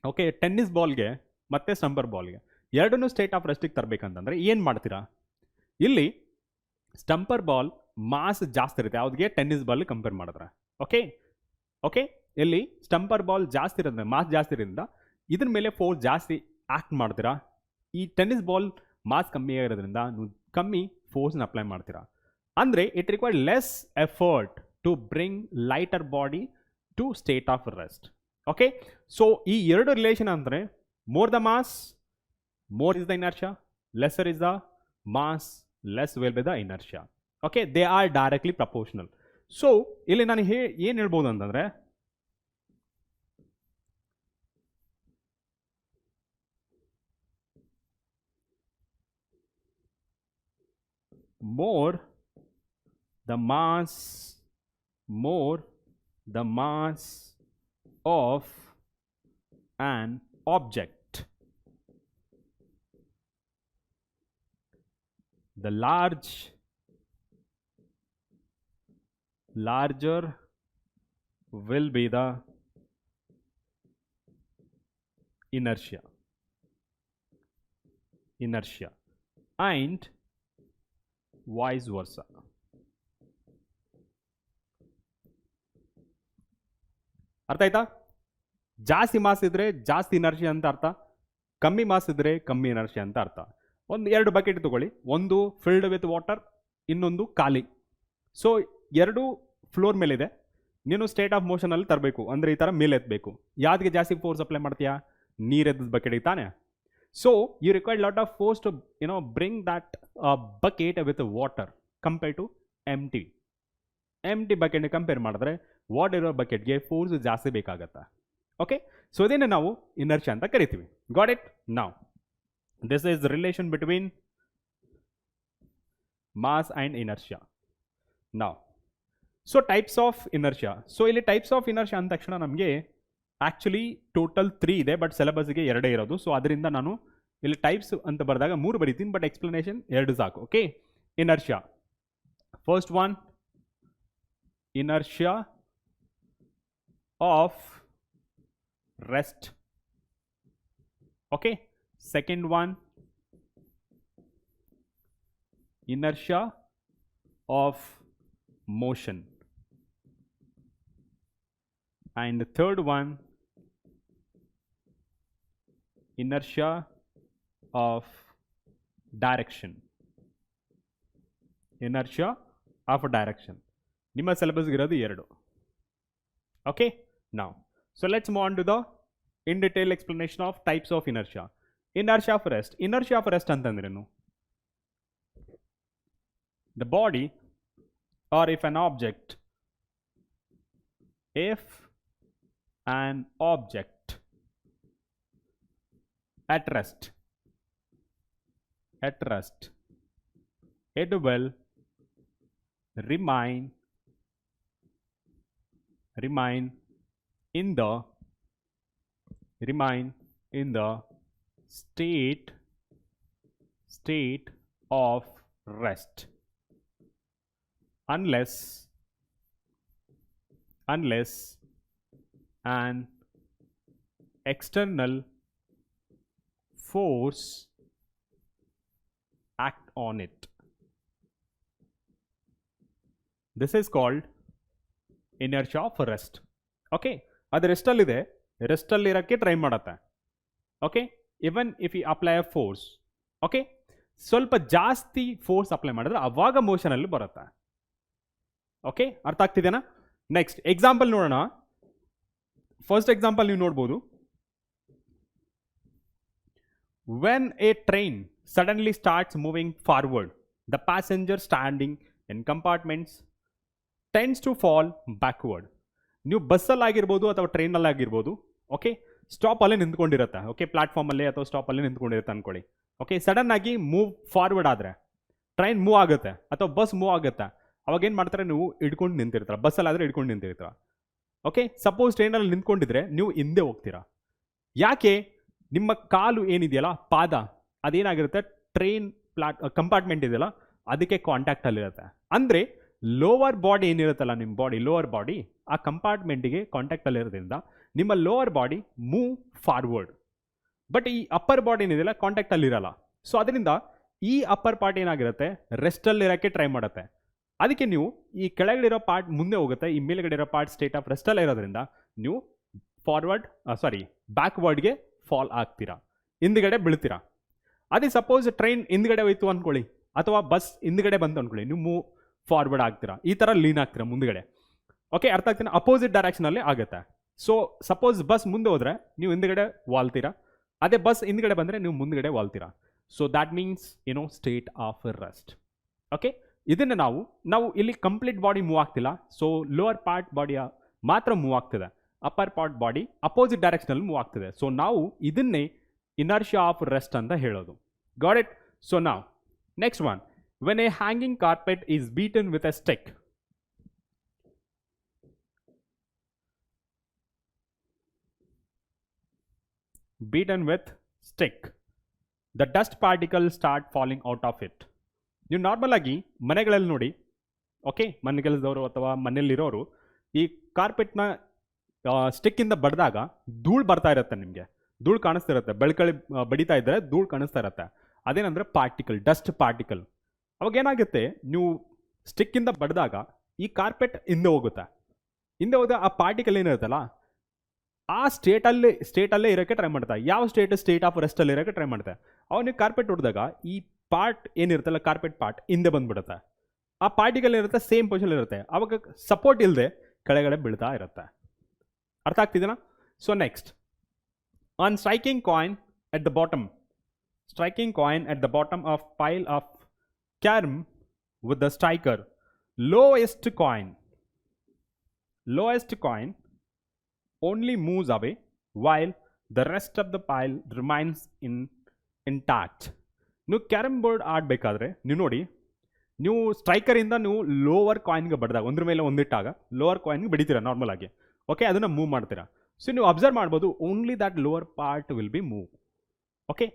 ಓಕೆ, ಟೆನ್ನಿಸ್ ಬಾಲ್ಗೆ ಮತ್ತು ಸ್ಟಂಪರ್ ಬಾಲ್ಗೆ ಎರಡನ್ನೂ ಸ್ಟೇಟ್ ಆಫ್ ರೆಸ್ಟಿಗೆ ತರಬೇಕಂತಂದರೆ ಏನು ಮಾಡ್ತೀರಾ? ಇಲ್ಲಿ ಸ್ಟಂಪರ್ ಬಾಲ್ ಮಾಸ್ ಜಾಸ್ತಿ ಇರುತ್ತೆ ಯಾವುದಿಗೆ? ಟೆನ್ನಿಸ್ ಬಾಲ್ ಕಂಪೇರ್ ಮಾಡಿದ್ರೆ. ಓಕೆ ಓಕೆ, ಇಲ್ಲಿ ಸ್ಟಂಪರ್ ಬಾಲ್ ಜಾಸ್ತಿ ಇರೋದ್ರಿಂದ, ಮಾಸ್ ಜಾಸ್ತಿ ಇರೋದ್ರಿಂದ ಇದ್ರ ಮೇಲೆ ಫೋರ್ಸ್ ಜಾಸ್ತಿ ಆ್ಯಕ್ಟ್ ಮಾಡ್ತೀರಾ. ಈ ಟೆನ್ನಿಸ್ ಬಾಲ್ ಮಾಸ್ ಕಮ್ಮಿ ಆಗಿರೋದ್ರಿಂದ ನೀವು ಕಮ್ಮಿ ಫೋರ್ಸ್ನ ಅಪ್ಲೈ ಮಾಡ್ತೀರಾ. ಅಂದರೆ it required less effort to bring lighter body to state of rest. Okay, so ಈ ಎರಡು ರಿಲೇಷನ್ ಅಂದರೆ more the mass, more is the inertia, lesser is the mass, less will be the inertia. Okay, they are directly proportional. So ಇಲ್ಲಿ ನಾನು ಏನು ಹೇಳ್ಬೋದು ಅಂತಂದರೆ, more the mass of an object, the larger will be the inertia and vice versa. ಅರ್ಥ ಆಯ್ತಾ? ಜಾಸ್ತಿ mass ಇದ್ರೆ ಜಾಸ್ತಿ ಇನರ್ಷಿಯಾ ಅಂತ ಅರ್ಥ, ಕಮ್ಮಿ ಮಾಸ್ ಇದ್ರೆ ಕಮ್ಮಿ ಇನರ್ಷಿಯಾ ಅಂತ ಅರ್ಥ. ಒಂದು 2 ಬಕೆಟ್ ತಗೊಳ್ಳಿ, ಒಂದು ಫಿಲ್ಡ್ ವಿತ್ ವಾಟರ್, ಇನ್ನೊಂದು ಖಾಲಿ. ಸೊ ಎರಡು ಫ್ಲೋರ್ ಮೇಲಿದೆ, ನೀನು ಸ್ಟೇಟ್ ಆಫ್ ಮೋಷನಲ್ಲಿ ತರಬೇಕು ಅಂದರೆ ಈ ಥರ ಮೇಲೆ ಎತ್ತಬೇಕು. ಯಾವ್ದಿಗೆ ಜಾಸ್ತಿ ಫೋರ್ಸ್ ಅಪ್ಲೈ ಮಾಡ್ತೀಯಾ? ನೀರೆದ್ದದ ಬಕೆಟಿಗೆ ತಾನೆ. So you required lot of force to bring that bucket with water compare to empty ಬಕೆಟ್ನ ಕಂಪೇರ್ ಮಾಡಿದ್ರೆ ವಾಟರ್ ಇರೋ ಬಕೆಟ್ಗೆ ಫೋರ್ಸ್ ಜಾಸ್ತಿ ಬೇಕಾಗತ್ತೆ. ಓಕೆ, ಸೊ ಇದನ್ನು ನಾವು ಇನರ್ಷಿಯಾ ಅಂತ ಕರಿತೀವಿ. Got it? Now this is the relation between mass and inertia. ನಾವು so types of inertia. So ಇಲ್ಲಿ ಟೈಪ್ಸ್ ಆಫ್ ಇನರ್ಷಿಯಾ ಅಂದ ತಕ್ಷಣ ನಮಗೆ ಆ್ಯಕ್ಚುಲಿ ಟೋಟಲ್ 3 ಇದೆ, ಬಟ್ ಸಿಲೆಬಸ್ಗೆ 2 ಇರೋದು. ಸೊ ಅದರಿಂದ ನಾನು ಇಲ್ಲಿ ಟೈಪ್ಸ್ ಅಂತ ಬರೆದಾಗ 3 ಬರೀತೀನಿ, ಬಟ್ ಎಕ್ಸ್ಪ್ಲನೇಷನ್ 2 ಸಾಕು. Okay, inertia. First one, inertia of rest Okay, second one, inertia of motion, and the third one, inertia of direction. Inertia of direction. ನಿಮ್ಮ ಸಿಲೆಬಸ್ ಇರೋದು ಎರಡು. Okay, now so let's move on to the in detail explanation of types of inertia. Inertia of rest. Inertia of rest ಅಂತಂದ್ರೇನು? The body, or if an object at rest, it will remain in the state of rest unless an external force act on it. This is called inertia of rest. Okay, ಅದು ರೆಸ್ಟಲ್ಲಿದೆ, ರೆಸ್ಟಲ್ಲಿ ಇರೋಕ್ಕೆ try ಮಾಡುತ್ತೆ. Okay, even if you apply a force, okay, ಸ್ವಲ್ಪ ಜಾಸ್ತಿ force apply ಮಾಡಿದ್ರೆ ಅವಾಗ ಮೋಷನಲ್ಲಿ ಬರುತ್ತೆ. Okay, ಅರ್ಥ ಆಗ್ತಿದೆನಾ? ನೆಕ್ಸ್ಟ್ ಎಕ್ಸಾಂಪಲ್ ನೋಡೋಣ. ಫಸ್ಟ್ ಎಕ್ಸಾಂಪಲ್ ನೀವು ನೋಡ್ಬೋದು. When a train suddenly starts moving forward, the passenger standing in compartments tends to fall backward. ನೀವು ಬಸ್ಸಲ್ಲಿ ಆಗಿರ್ಬೋದು ಅಥವಾ ಟ್ರೈನಲ್ಲಿ ಆಗಿರ್ಬೋದು, ಓಕೆ, ಸ್ಟಾಪಲ್ಲೇ ನಿಂತ್ಕೊಂಡಿರುತ್ತೆ. ಓಕೆ, ಪ್ಲಾಟ್ಫಾರ್ಮಲ್ಲೇ ಅಥವಾ ಸ್ಟಾಪಲ್ಲೇ ನಿಂತ್ಕೊಂಡಿರುತ್ತೆ ಅಂದ್ಕೊಳ್ಳಿ. ಓಕೆ, ಸಡನ್ ಆಗಿ ಮೂವ್ ಫಾರ್ವರ್ಡ್ ಆದರೆ ಟ್ರೈನ್ ಮೂವ್ ಆಗುತ್ತೆ ಅಥವಾ ಬಸ್ ಮೂವ್ ಆಗುತ್ತೆ, ಅವಾಗ ಏನು ಮಾಡ್ತಾರೆ, ನೀವು ಹಿಡ್ಕೊಂಡು ನಿಂತಿರ್ತಾರೆ. ಬಸ್ಸಲ್ಲಾದರೆ ಹಿಡ್ಕೊಂಡು ನಿಂತಿರ್ತೀರ. ಓಕೆ, ಸಪೋಸ್ ಟ್ರೈನಲ್ಲಿ ನಿಂತ್ಕೊಂಡಿದ್ರೆ ನೀವು ಹಿಂದೆ ಹೋಗ್ತೀರಾ. ಯಾಕೆ? ನಿಮ್ಮ ಕಾಲು ಏನಿದೆಯಲ್ಲ, ಪಾದ, ಅದೇನಾಗಿರುತ್ತೆ, ಟ್ರೈನ್ ಕಂಪಾರ್ಟ್ಮೆಂಟ್ ಇದೆಯಲ್ಲ ಅದಕ್ಕೆ ಕಾಂಟ್ಯಾಕ್ಟಲ್ಲಿರುತ್ತೆ. ಅಂದರೆ ಲೋವರ್ ಬಾಡಿ ಏನಿರುತ್ತಲ್ಲ, ನಿಮ್ಮ ಬಾಡಿ ಲೋವರ್ ಬಾಡಿ ಆ ಕಂಪಾರ್ಟ್ಮೆಂಟಿಗೆ ಕಾಂಟ್ಯಾಕ್ಟಲ್ಲಿರೋದ್ರಿಂದ ನಿಮ್ಮ lower body move forward. But ಈ ಅಪ್ಪರ್ ಬಾಡಿ ಏನಿದೆಯಲ್ಲ ಕಾಂಟ್ಯಾಕ್ಟಲ್ಲಿರಲ್ಲ. ಸೊ ಅದರಿಂದ ಈ ಅಪ್ಪರ್ ಪಾರ್ಟ್ ಏನಾಗಿರುತ್ತೆ, ರೆಸ್ಟಲ್ಲಿರೋಕ್ಕೆ ಟ್ರೈ ಮಾಡುತ್ತೆ. ಅದಕ್ಕೆ ನೀವು ಈ ಕೆಳಗಡೆ ಇರೋ ಪಾರ್ಟ್ ಮುಂದೆ ಹೋಗುತ್ತೆ, ಈ ಮೇಲ್ಗಡೆ ಇರೋ ಪಾರ್ಟ್ ಸ್ಟೇಟ್ ಆಫ್ ರೆಸ್ಟಲ್ಲೇ ಇರೋದ್ರಿಂದ ನೀವು ಬ್ಯಾಕ್ವರ್ಡ್ಗೆ ಫಾಲ್ ಆಗ್ತೀರಾ, ಹಿಂದ್ಗಡೆ ಬೀಳ್ತೀರಾ. ಅದೇ ಸಪೋಸ್ ಟ್ರೈನ್ ಹಿಂದ್ಗಡೆ ಹೋಯ್ತು ಅಂದ್ಕೊಳ್ಳಿ ಅಥವಾ ಬಸ್ ಹಿಂದ್ಗಡೆ ಬಂತು ಅಂದ್ಕೊಳ್ಳಿ, ನೀವು ಮೂವ್ ಫಾರ್ವರ್ಡ್ ಆಗ್ತೀರಾ, ಈ ಥರ ಲೀನ್ ಆಗ್ತೀರಾ ಮುಂದ್ಗಡೆ. ಓಕೆ, ಅರ್ಥ ಆಗ್ತೀನಿ? ಅಪೋಸಿಟ್ ಡೈರೆಕ್ಷನಲ್ಲಿ ಆಗುತ್ತೆ. ಸೊ ಸಪೋಸ್ ಬಸ್ ಮುಂದೆ ಹೋದರೆ ನೀವು ಹಿಂದ್ಗಡೆ ವಾಲ್ತೀರಾ, ಅದೇ ಬಸ್ ಹಿಂದ್ಗಡೆ ಬಂದರೆ ನೀವು ಮುಂದ್ಗಡೆ ವಾಲ್ತೀರಾ. So that means state of rest. Okay, ಇದನ್ನು ನಾವು ಇಲ್ಲಿ ಕಂಪ್ಲೀಟ್ ಬಾಡಿ ಮೂವ್ ಆಗ್ತಿಲ್ಲ. ಸೊ ಲೋವರ್ ಪಾರ್ಟ್ ಬಾಡಿಯ ಮಾತ್ರ ಮೂವ್ ಆಗ್ತಿದೆ, ಅಪ್ಪರ್ ಪಾರ್ಟ್ ಬಾಡಿ ಅಪೋಸಿಟ್ ಡೈರೆಕ್ಷನಲ್ಲಿ ಮೂವ್ ಆಗ್ತಿದೆ. ಸೊ ನಾವು ಇದನ್ನೇ ಇನರ್ಷಿಯಾ ಆಫ್ ರೆಸ್ಟ್ ಅಂತ ಹೇಳೋದು. Got it? ಸೊ ನಾವು next one, when a hanging carpet is beaten with a stick. The dust particles start falling out of it. ನೀವು normal ಆಗಿ ಮನೆಗಳಲ್ಲಿ ನೋಡಿ, ಓಕೆ, ಮನೆ ಕೆಲಸದವರು ಅಥವಾ ಮನೆಯಲ್ಲಿರೋರು ಈ ಕಾರ್ಪೆಟ್ನ ಸ್ಟಿಕ್ಕಿಂದ ಬಡಿದಾಗ ಧೂಳು ಬರ್ತಾ ಇರುತ್ತೆ, ನಿಮಗೆ ಧೂಳು ಕಾಣಿಸ್ತಿರುತ್ತೆ, ಬೆಳಕಳಿ ಬಡಿತಾ ಇದ್ದರೆ ಧೂಳು ಕಾಣಿಸ್ತಾ ಇರುತ್ತೆ. ಅದೇನಂದರೆ ಪಾರ್ಟಿಕಲ್, ಡಸ್ಟ್ ಪಾರ್ಟಿಕಲ್. ಅವಾಗ ಏನಾಗುತ್ತೆ, ನೀವು ಸ್ಟಿಕ್ಕಿಂದ ಬಡಿದಾಗ ಈ ಕಾರ್ಪೆಟ್ ಹಿಂದೆ ಹೋಗುತ್ತೆ. ಹಿಂದೆ ಹೋದ ಆ ಪಾರ್ಟಿಕಲ್ ಏನಿರುತ್ತಲ್ಲ ಆ ಸ್ಟೇಟಲ್ಲೇ ಇರೋಕ್ಕೆ ಟ್ರೈ ಮಾಡ್ತಾ. ಯಾವ ಸ್ಟೇಟ್ ಆಫ್ ರೆಸ್ಟಲ್ಲಿ ಇರೋಕ್ಕೆ ಟ್ರೈ ಮಾಡ್ತಾ. ಅವನಿಗೆ ಕಾರ್ಪೆಟ್ ಹೊಡೆದಾಗ ಈ ಪಾರ್ಟ್ ಏನಿರುತ್ತಲ್ಲ, ಕಾರ್ಪೆಟ್ ಪಾರ್ಟ್ ಹಿಂದೆ ಬಂದುಬಿಡುತ್ತೆ. ಆ ಪಾರ್ಟಿಕಲ್ ಇರುತ್ತೆ ಸೇಮ್ ಪೊಸಿಷನ್ ಇರುತ್ತೆ, ಅವಾಗ ಸಪೋರ್ಟ್ ಇಲ್ಲದೆ ಕೆಳಗಡೆ ಬೀಳ್ತಾ ಇರುತ್ತೆ. ಅರ್ಥ ಆಗ್ತಿದೆನಾ? So next, on striking coin at the bottom of pile of carrom with the striker, lowest coin only moves away while the rest of the pile remains intact. ನೀವು carrom board ಆಡಬೇಕಾದ್ರೆ ನೀವು ನೋಡಿ, ನೀವು ಸ್ಟ್ರೈಕರಿಂದ ನೀವು ಲೋವರ್ ಕಾಯಿನ್ಗೆ ಬಡಿದಾಗ, ಒಂದ್ರ ಮೇಲೆ ಒಂದಿಟ್ಟಾಗ lower ಕಾಯಿನ್ಗೆ ಬಡಿತೀರಾ normal ಆಗಿ. Okay, ಅದನ್ನು move ಮಾಡ್ತೀರಾ. ಸೊ ನೀವು ಅಬ್ಸರ್ವ್ ಮಾಡ್ಬೋದು, only that lower part will be move. Okay,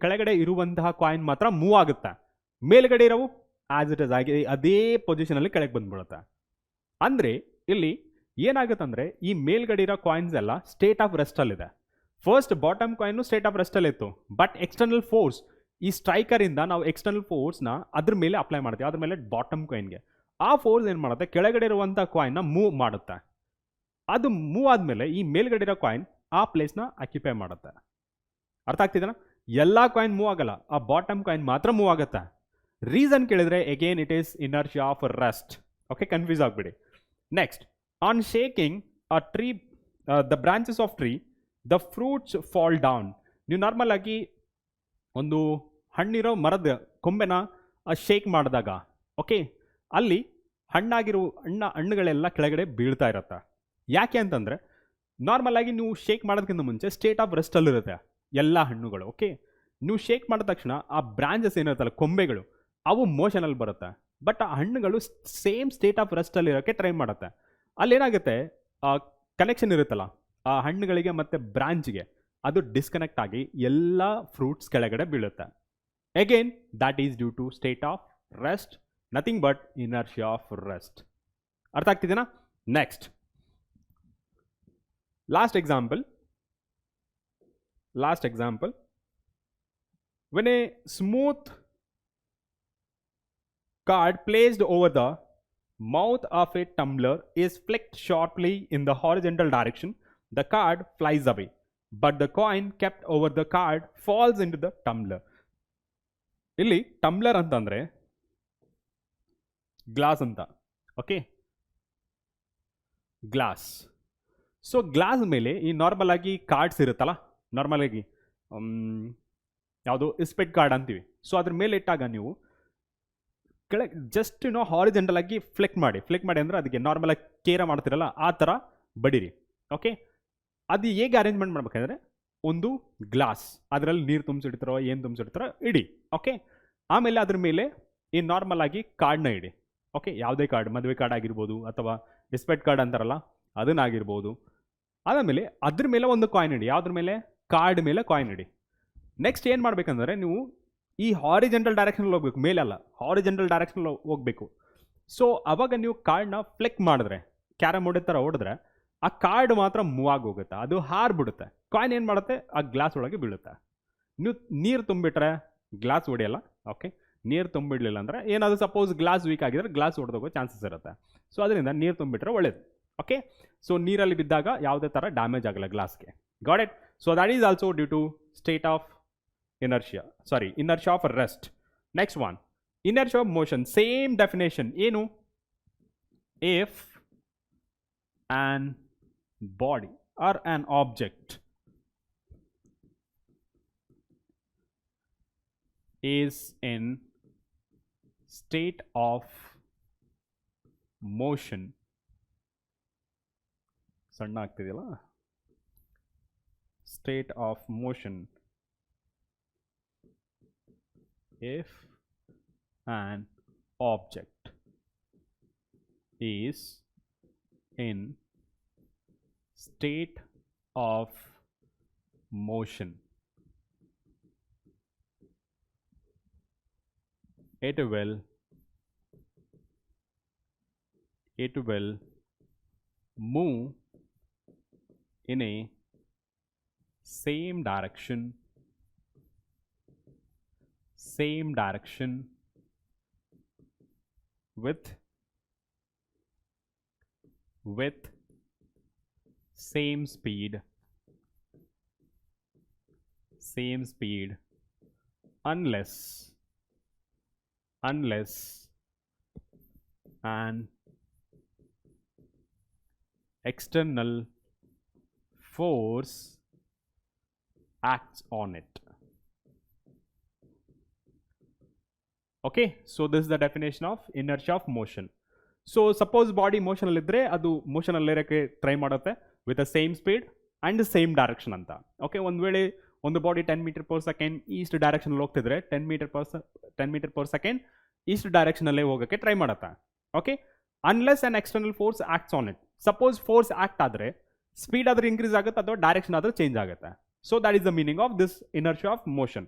ಕೆಳಗಡೆ ಇರುವಂತಹ ಕಾಯಿನ್ ಮಾತ್ರ ಮೂವ್ ಆಗುತ್ತೆ, ಮೇಲ್ಗಡೆ ಇರೋವು ಆಸ್ ಇಟ್ ಇಸ್ ಆಗಿ ಅದೇ ಪೊಸಿಷನಲ್ಲಿ ಕೆಳಗೆ ಬಂದ್ಬಿಡುತ್ತೆ. ಅಂದರೆ ಇಲ್ಲಿ ಏನಾಗುತ್ತೆ ಅಂದರೆ ಈ ಮೇಲ್ಗಡೆ ಇರೋ ಕಾಯಿನ್ಸ್ ಎಲ್ಲ ಸ್ಟೇಟ್ ಆಫ್ ರೆಸ್ಟಲ್ಲಿದೆ. First bottom coin state of ರೆಸ್ಟಲ್ಲಿ ಇತ್ತು, ಬಟ್ ಎಕ್ಸ್ಟರ್ನಲ್ ಫೋರ್ಸ್ ಈ ಸ್ಟ್ರೈಕರಿಂದ ನಾವು ಎಕ್ಸ್ಟರ್ನಲ್ ಫೋರ್ಸ್ನ ಅದ್ರ ಮೇಲೆ ಅಪ್ಲೈ ಮಾಡ್ತೀವಿ, ಅದ್ರ ಮೇಲೆ ಬಾಟಮ್ ಕಾಯಿನ್ಗೆ. ಆ ಫೋರ್ಸ್ ಏನು ಮಾಡುತ್ತೆ, ಕೆಳಗಡೆ ಇರುವಂಥ ಕಾಯಿನ್ನ ಮೂವ್ ಮಾಡುತ್ತೆ. ಅದು ಮೂವ್ ಆದಮೇಲೆ ಈ ಮೇಲ್ಗಡೆ ಇರೋ ಕಾಯಿನ್ ಆ ಪ್ಲೇಸ್ನ ಆಕ್ಯುಪೈ ಮಾಡುತ್ತೆ. ಅರ್ಥ ಆಗ್ತಿದೆನಾ? ಎಲ್ಲ ಕಾಯಿನ್ ಮೂವ್ ಆಗಲ್ಲ, ಆ ಬಾಟಮ್ ಕಾಯಿನ್ ಮಾತ್ರ ಮೂವ್ ಆಗುತ್ತೆ. ರೀಸನ್ ಕೇಳಿದ್ರೆ again it is inertia of rest. Okay, confuse ಆಗಬೇಡಿ. Next, on shaking a tree the branches of tree the fruits fall down. ನೀವು ನಾರ್ಮಲ್ ಆಗಿ ಒಂದು ಹಣ್ಣಿರೋ ಮರದ ಕೊಂಬೆನ ಶೇಕ್ ಮಾಡಿದಾಗ, ಓಕೆ, ಅಲ್ಲಿ ಹಣ್ಣುಗಳೆಲ್ಲ ಕೆಳಗಡೆ ಬೀಳ್ತಾ ಇರುತ್ತೆ. ಯಾಕೆ ಅಂತಂದರೆ ನಾರ್ಮಲ್ ಆಗಿ ನೀವು ಶೇಕ್ ಮಾಡೋದಕ್ಕಿಂತ ಮುಂಚೆ ಸ್ಟೇಟ್ ಆಫ್ ರೆಸ್ಟಲ್ಲಿರುತ್ತೆ ಎಲ್ಲ ಹಣ್ಣುಗಳು. ಓಕೆ, ನೀವು ಶೇಕ್ ಮಾಡಿದ ತಕ್ಷಣ ಆ ಬ್ರಾಂಚಸ್ ಏನಿರುತ್ತಲ್ಲ, ಕೊಂಬೆಗಳು, ಅವು ಮೋಷನಲ್ಲಿ ಬರುತ್ತೆ. ಬಟ್ ಆ ಹಣ್ಣುಗಳು ಸೇಮ್ ಸ್ಟೇಟ್ ಆಫ್ ರೆಸ್ಟಲ್ಲಿರೋಕ್ಕೆ ಟ್ರೈ ಮಾಡುತ್ತೆ. ಅಲ್ಲೇನಾಗುತ್ತೆ, ಕನೆಕ್ಷನ್ ಇರುತ್ತಲ್ಲ ಆ ಹಣ್ಣುಗಳಿಗೆ ಮತ್ತು ಬ್ರಾಂಚ್ಗೆ, ಅದು ಡಿಸ್ಕನೆಕ್ಟ್ ಆಗಿ ಎಲ್ಲ ಫ್ರೂಟ್ಸ್ ಕೆಳಗಡೆ ಬೀಳುತ್ತೆ. Again that is due to state of rest, nothing but inertia of rest. ಅರ್ಥ ಆಗ್ತಿದೆನಾ? Next, last example. When a smooth card placed over the mouth of a tumbler is flicked sharply in the horizontal direction, the card flies away, but the coin kept over the card falls into the tumbler. ಇಲ್ಲಿ tumbler ಅಂತಂದರೆ glass ಅಂತ. Okay, glass. So glass ಮೇಲೆ ಈ normal ಆಗಿ cards ಇರುತ್ತಲ್ಲ, normal ಆಗಿ ಯಾವುದು ಸ್ಪೆಡ್ card ಅಂತೀವಿ. ಸೊ ಅದ್ರ ಮೇಲೆ ಇಟ್ಟಾಗ ನೀವು ಕೆಳಗೆ ಜಸ್ಟ್ ಹಾರಿಜೆಂಟಲ್ ಆಗಿ ಫ್ಲಿಕ್ ಮಾಡಿ ಅಂದರೆ ಅದಕ್ಕೆ ನಾರ್ಮಲ್ ಆಗಿ ಕೇರ ಮಾಡ್ತಿರಲ್ಲ ಆ ಥರ ಬಡೀರಿ. ಓಕೆ, ಅದು ಹೇಗೆ ಅರೇಂಜ್ಮೆಂಟ್ ಮಾಡ್ಬೇಕಂದ್ರೆ, ಒಂದು ಗ್ಲಾಸ್, ಅದರಲ್ಲಿ ನೀರು ತುಂಬಿಸಿಡ್ತಾರೋ ಏನು ತುಂಬಿಸಿಡ್ತಾರೋ ಇಡಿ. ಓಕೆ, ಆಮೇಲೆ ಅದ್ರ ಮೇಲೆ ಈ ನಾರ್ಮಲ್ ಆಗಿ ಕಾರ್ಡ್ನ ಇಡಿ. ಓಕೆ, ಯಾವುದೇ ಕಾರ್ಡ್, ಮದುವೆ ಕಾರ್ಡ್ ಆಗಿರ್ಬೋದು ಅಥವಾ ಸ್ಪೆಡ್ ಕಾರ್ಡ್ ಅಂತಾರಲ್ಲ ಅದನ್ನಾಗಿರ್ಬೋದು. ಅದಾದಮೇಲೆ ಅದ್ರ ಮೇಲೆ ಒಂದು ಕಾಯಿನ್ ಇಡಿ. ಯಾವುದ್ರ ಮೇಲೆ? ಕಾರ್ಡ್ ಮೇಲೆ ಕಾಯಿನ್ ಇಡಿ. ನೆಕ್ಸ್ಟ್ ಏನು ಮಾಡಬೇಕಂದ್ರೆ, ನೀವು ಈ ಹಾರಿಜೆಂಟಲ್ ಡೈರೆಕ್ಷನಲ್ಲಿ ಹೋಗ್ಬೇಕು, ಮೇಲಲ್ಲ, ಹಾರಿಜೆಂಟಲ್ ಡೈರೆಕ್ಷನಲ್ಲಿ ಹೋಗಬೇಕು. ಸೊ ಅವಾಗ ನೀವು ಕಾರ್ಡ್ನ ಫ್ಲಿಕ್ ಮಾಡಿದ್ರೆ, ಕ್ಯಾರಮ್ ಬೋರ್ಡ್ ಥರ ಹೊಡೆದ್ರೆ ಆ ಕಾರ್ಡ್ ಮಾತ್ರ ಮೂವ್ ಆಗಿ ಹೋಗುತ್ತೆ, ಅದು ಹಾರ್ಬಿಡುತ್ತೆ. ಕಾಯಿನ್ ಏನು ಮಾಡುತ್ತೆ, ಆ ಗ್ಲಾಸ್ ಒಳಗೆ ಬೀಳುತ್ತೆ. ನೀವು ನೀರು ತುಂಬಿಟ್ರೆ ಗ್ಲಾಸ್ ಹೊಡೆಯಲ್ಲ. ಓಕೆ, ನೀರು ತುಂಬಿಡಲಿಲ್ಲ ಅಂದರೆ ಏನಾದರೂ ಸಪೋಸ್ ಗ್ಲಾಸ್ ವೀಕ್ ಆಗಿದ್ರೆ ಗ್ಲಾಸ್ ಹೊಡೆದೋಗೋ ಚಾನ್ಸಸ್ ಇರುತ್ತೆ. ಸೊ ಅದರಿಂದ ನೀರು ತುಂಬಿಟ್ರೆ ಒಳ್ಳೇದು. ಓಕೆ, ಸೊ ನೀರಲ್ಲಿ ಬಿದ್ದಾಗ ಯಾವುದೇ ಥರ ಡ್ಯಾಮೇಜ್ ಆಗಲ್ಲ ಗ್ಲಾಸ್ಗೆ. Got it? So that is also due to state of inertia of rest. Next one, inertia of motion, same definition. ಏನು? If an body or an object is in state of motion, ಸಣ್ಣ ಆಗ್ತಿದೆಯಲ್ಲ, state of motion, if an object is in state of motion, it will move in a same direction with same speed unless an external force acts on it. Okay, so this is the definition of inertia of motion. So suppose body motion alidre adu motion allirake try ಮಾಡುತ್ತೆ with the same speed and the same direction ಅಂತ. Okay, ಒಂದು ವೇಳೆ ಒಂದು body 10 metre per second east direction ಹೋಗ್ತಿದ್ರೆ 10 metre per second east direction ಅಲ್ಲೇ ಹೋಗೋಕ್ಕೆ try ಮಾಡುತ್ತೆ. Okay, unless an external force acts on it. Suppose force act ಆದರೆ speed ಆದ್ರೆ ಇನ್ಕ್ರೀಸ್ ಆಗುತ್ತೆ ಅಥವಾ ಡೈರೆಕ್ಷನ್ ಆದ್ರೆ ಚೇಂಜ್ ಆಗುತ್ತೆ. So that is the meaning of this inertia of motion.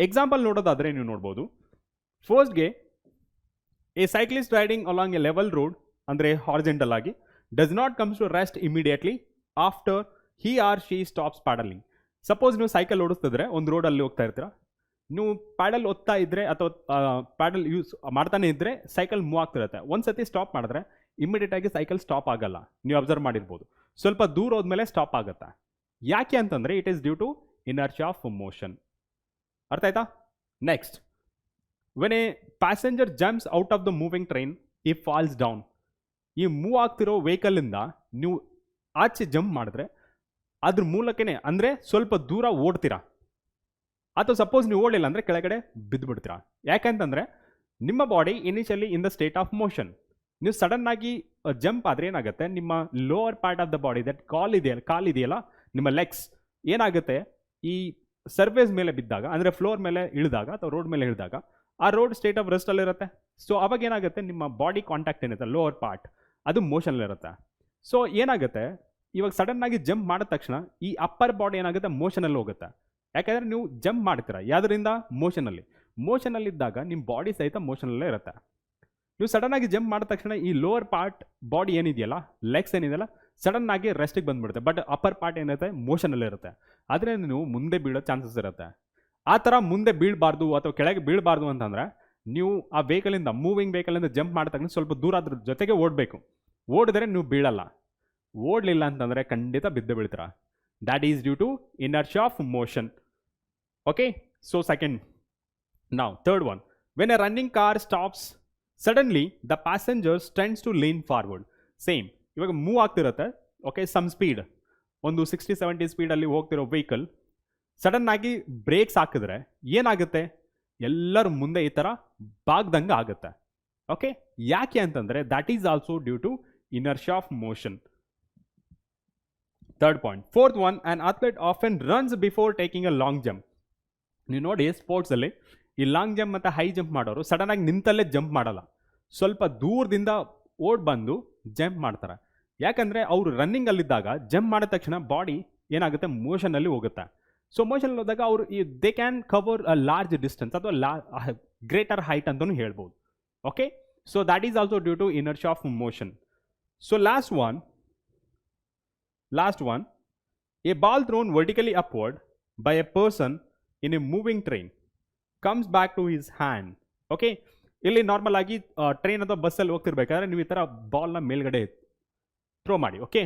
Example ನೋಡೋದಾದ್ರೆ ನೀವು ನೋಡ್ಬೋದು. ಫಸ್ಟ್ಗೆ a cyclist riding along a level road ಅಂದರೆ ಹಾರಿಜೆಂಟಲ್ ಆಗಿ does not comes to rest immediately after he or she stops paddling. Suppose ನೀವು cycle ಓಡಿಸ್ತಿದ್ರೆ ಒಂದು ರೋಡಲ್ಲಿ ಹೋಗ್ತಾ ಇರ್ತೀರಾ, ನೀವು ಪ್ಯಾಡಲ್ ಒತ್ತಾ ಇದ್ದರೆ ಅಥವಾ ಪ್ಯಾಡಲ್ ಯೂಸ್ ಮಾಡ್ತಾನೆ ಇದ್ದರೆ ಸೈಕಲ್ ಮೂವ್ ಆಗ್ತಿರುತ್ತೆ. ಒಂದು ಸತಿ ಸ್ಟಾಪ್ ಮಾಡಿದ್ರೆ ಇಮಿಡಿಯೇಟಾಗಿ ಸೈಕಲ್ ಸ್ಟಾಪ್ ಆಗಲ್ಲ. ನೀವು ಅಬ್ಸರ್ವ್ ಮಾಡಿರ್ಬೋದು, ಸ್ವಲ್ಪ ದೂರ ಹೋದ್ಮೇಲೆ ಸ್ಟಾಪ್ ಆಗುತ್ತೆ. ಯಾಕೆ ಅಂತಂದರೆ it is due to inertia of motion. ಅರ್ಥ ಆಯ್ತಾ? Next, when a passenger jumps out of the moving train he falls down. ಈ ಮೂವ್ ಆಗ್ತಿರೋ ವೆಹಿಕಲಿಂದ ನೀವು ಆಚೆ ಜಂಪ್ ಮಾಡಿದ್ರೆ ಅದ್ರ ಮೂಲಕನೇ, ಅಂದರೆ ಸ್ವಲ್ಪ ದೂರ ಓಡ್ತೀರಾ, ಅಥವಾ ಸಪೋಸ್ ನೀವು ಓಡಲಿಲ್ಲ ಅಂದರೆ ಕೆಳಗಡೆ ಬಿದ್ದು ಬಿಡ್ತೀರಾ. ಯಾಕೆಂತಂದರೆ ನಿಮ್ಮ body initially in the state of motion. ನೀವು ಸಡನ್ನಾಗಿ ಜಂಪ್ ಆದರೆ ಏನಾಗುತ್ತೆ, ನಿಮ್ಮ lower part of the body, that ಕಾಲಿದೆಯಲ್ಲ ನಿಮ್ಮ ಲೆಗ್ಸ್, ಏನಾಗುತ್ತೆ ಈ ಸರ್ಫೇಸ್ ಮೇಲೆ ಬಿದ್ದಾಗ, ಅಂದರೆ ಫ್ಲೋರ್ ಮೇಲೆ ಇಳಿದಾಗ ಅಥವಾ ರೋಡ್ ಮೇಲೆ ಇಳಿದಾಗ ಆ ರೋಡ್ ಸ್ಟೇಟ್ ಆಫ್ ರೆಸ್ಟಲ್ಲಿರುತ್ತೆ. ಸೊ ಅವಾಗ ಏನಾಗುತ್ತೆ, ನಿಮ್ಮ ಬಾಡಿ ಕಾಂಟ್ಯಾಕ್ಟ್ ಏನಿರುತ್ತೆ ಲೋವರ್ ಪಾರ್ಟ್ ಅದು ಮೋಷನಲ್ಲಿರುತ್ತೆ. ಸೊ ಏನಾಗುತ್ತೆ, ಇವಾಗ ಸಡನ್ನಾಗಿ ಜಂಪ್ ಮಾಡಿದ ತಕ್ಷಣ ಈ ಅಪ್ಪರ್ ಬಾಡಿ ಏನಾಗುತ್ತೆ ಮೋಷನಲ್ಲಿ ಹೋಗುತ್ತೆ. ಯಾಕೆಂದರೆ ನೀವು ಜಂಪ್ ಮಾಡ್ತೀರಾ ಯಾವುದರಿಂದ, ಮೋಷನಲ್ಲಿದ್ದಾಗ ನಿಮ್ಮ ಬಾಡಿ ಸಹಿತ ಮೋಷನಲ್ಲೇ ಇರುತ್ತೆ. ನೀವು ಸಡನ್ನಾಗಿ ಜಂಪ್ ಮಾಡಿದ ತಕ್ಷಣ ಈ ಲೋವರ್ ಪಾರ್ಟ್ ಬಾಡಿ ಏನಿದೆಯಲ್ಲ, ಲೆಗ್ಸ್ ಏನಿದೆಯಲ್ಲ, ಸಡನ್ನಾಗಿ ರೆಸ್ಟಿಗೆ ಬಂದುಬಿಡುತ್ತೆ. ಬಟ್ ಅಪ್ಪರ್ ಪಾರ್ಟ್ ಏನಿರುತ್ತೆ ಮೋಷನಲ್ಲೇ ಇರುತ್ತೆ. ಅದರಿಂದ ನೀವು ಮುಂದೆ ಬೀಳೋ ಚಾನ್ಸಸ್ ಇರುತ್ತೆ. ಆ ಥರ ಮುಂದೆ ಬೀಳಬಾರ್ದು ಅಥವಾ ಕೆಳಗೆ ಬೀಳಬಾರ್ದು ಅಂತಂದರೆ ನೀವು ಆ ವೆಹಿಕಲಿಂದ, ಮೂವಿಂಗ್ ವೆಹಿಕಲಿಂದ ಜಂಪ್ ಮಾಡಿದ ತಕ್ಷಣ ಸ್ವಲ್ಪ ದೂರ ಅದ್ರ ಜೊತೆಗೆ ಓಡಬೇಕು. ಓಡಿದ್ರೆ ನೀವು ಬೀಳಲ್ಲ. ಓಡಲಿಲ್ಲ ಅಂತಂದರೆ ಖಂಡಿತ ಬಿದ್ದು ಬೀಳ್ತೀರಾ. That is due to inertia of motion. Okay, so second. Now third one, when a running car stops suddenly the passengers tends to lean forward. Same, ಇವಾಗ ಮೂವ್ ಆಗ್ತಿರುತ್ತೆ, ಓಕೆ, ಸಮ್ ಸ್ಪೀಡ್, ಒಂದು 60-70 ಸ್ಪೀಡಲ್ಲಿ ಹೋಗ್ತಿರೋ ವೆಹಿಕಲ್ ಸಡನ್ನಾಗಿ breaks ಹಾಕಿದ್ರೆ ಏನಾಗುತ್ತೆ, ಎಲ್ಲರೂ ಮುಂದೆ ಈ ಥರ ಬಾಗ್ದಂಗೆ ಆಗುತ್ತೆ. ಓಕೆ, ಯಾಕೆ ಅಂತಂದರೆ that is also due to inertia of motion. Third point. Fourth one, an athlete often runs before taking a long jump. ನೀವು ನೋಡಿ ಸ್ಪೋರ್ಟ್ಸಲ್ಲಿ ಈ ಲಾಂಗ್ ಜಂಪ್ ಮತ್ತು ಹೈ ಜಂಪ್ ಮಾಡೋರು ಸಡನ್ನಾಗಿ ನಿಂತಲ್ಲೇ ಜಂಪ್ ಮಾಡಲ್ಲ, ಸ್ವಲ್ಪ ದೂರದಿಂದ ಓಡ್ ಬಂದು ಜಂಪ್ ಮಾಡ್ತಾರೆ. ಯಾಕಂದರೆ ಅವರು ರನ್ನಿಂಗಲ್ಲಿದ್ದಾಗ ಜಂಪ್ ಮಾಡಿದ ತಕ್ಷಣ ಬಾಡಿ ಏನಾಗುತ್ತೆ ಮೋಷನಲ್ಲಿ ಹೋಗುತ್ತೆ. ಸೊ ಮೋಷನಲ್ಲಿ ಹೋದಾಗ ಅವರು they can cover a large distance ಅಥವಾ ಗ್ರೇಟರ್ ಹೈಟ್ ಅಂತಲೂ ಹೇಳ್ಬೋದು. Okay, so that is also due to inertia of motion. So last one, a ball thrown vertically upward by a person in a moving train comes back to his hand. Okay, ಇಲ್ಲಿ normal ಆಗಿ train ಅಥವಾ ಬಸ್ಸಲ್ಲಿ ಹೋಗ್ತಿರ್ಬೇಕಾದ್ರೆ ನೀವು ಈ ಥರ ಬಾಲ್ನ ಮೇಲ್ಗಡೆ throw ಮಾಡಿ. Okay,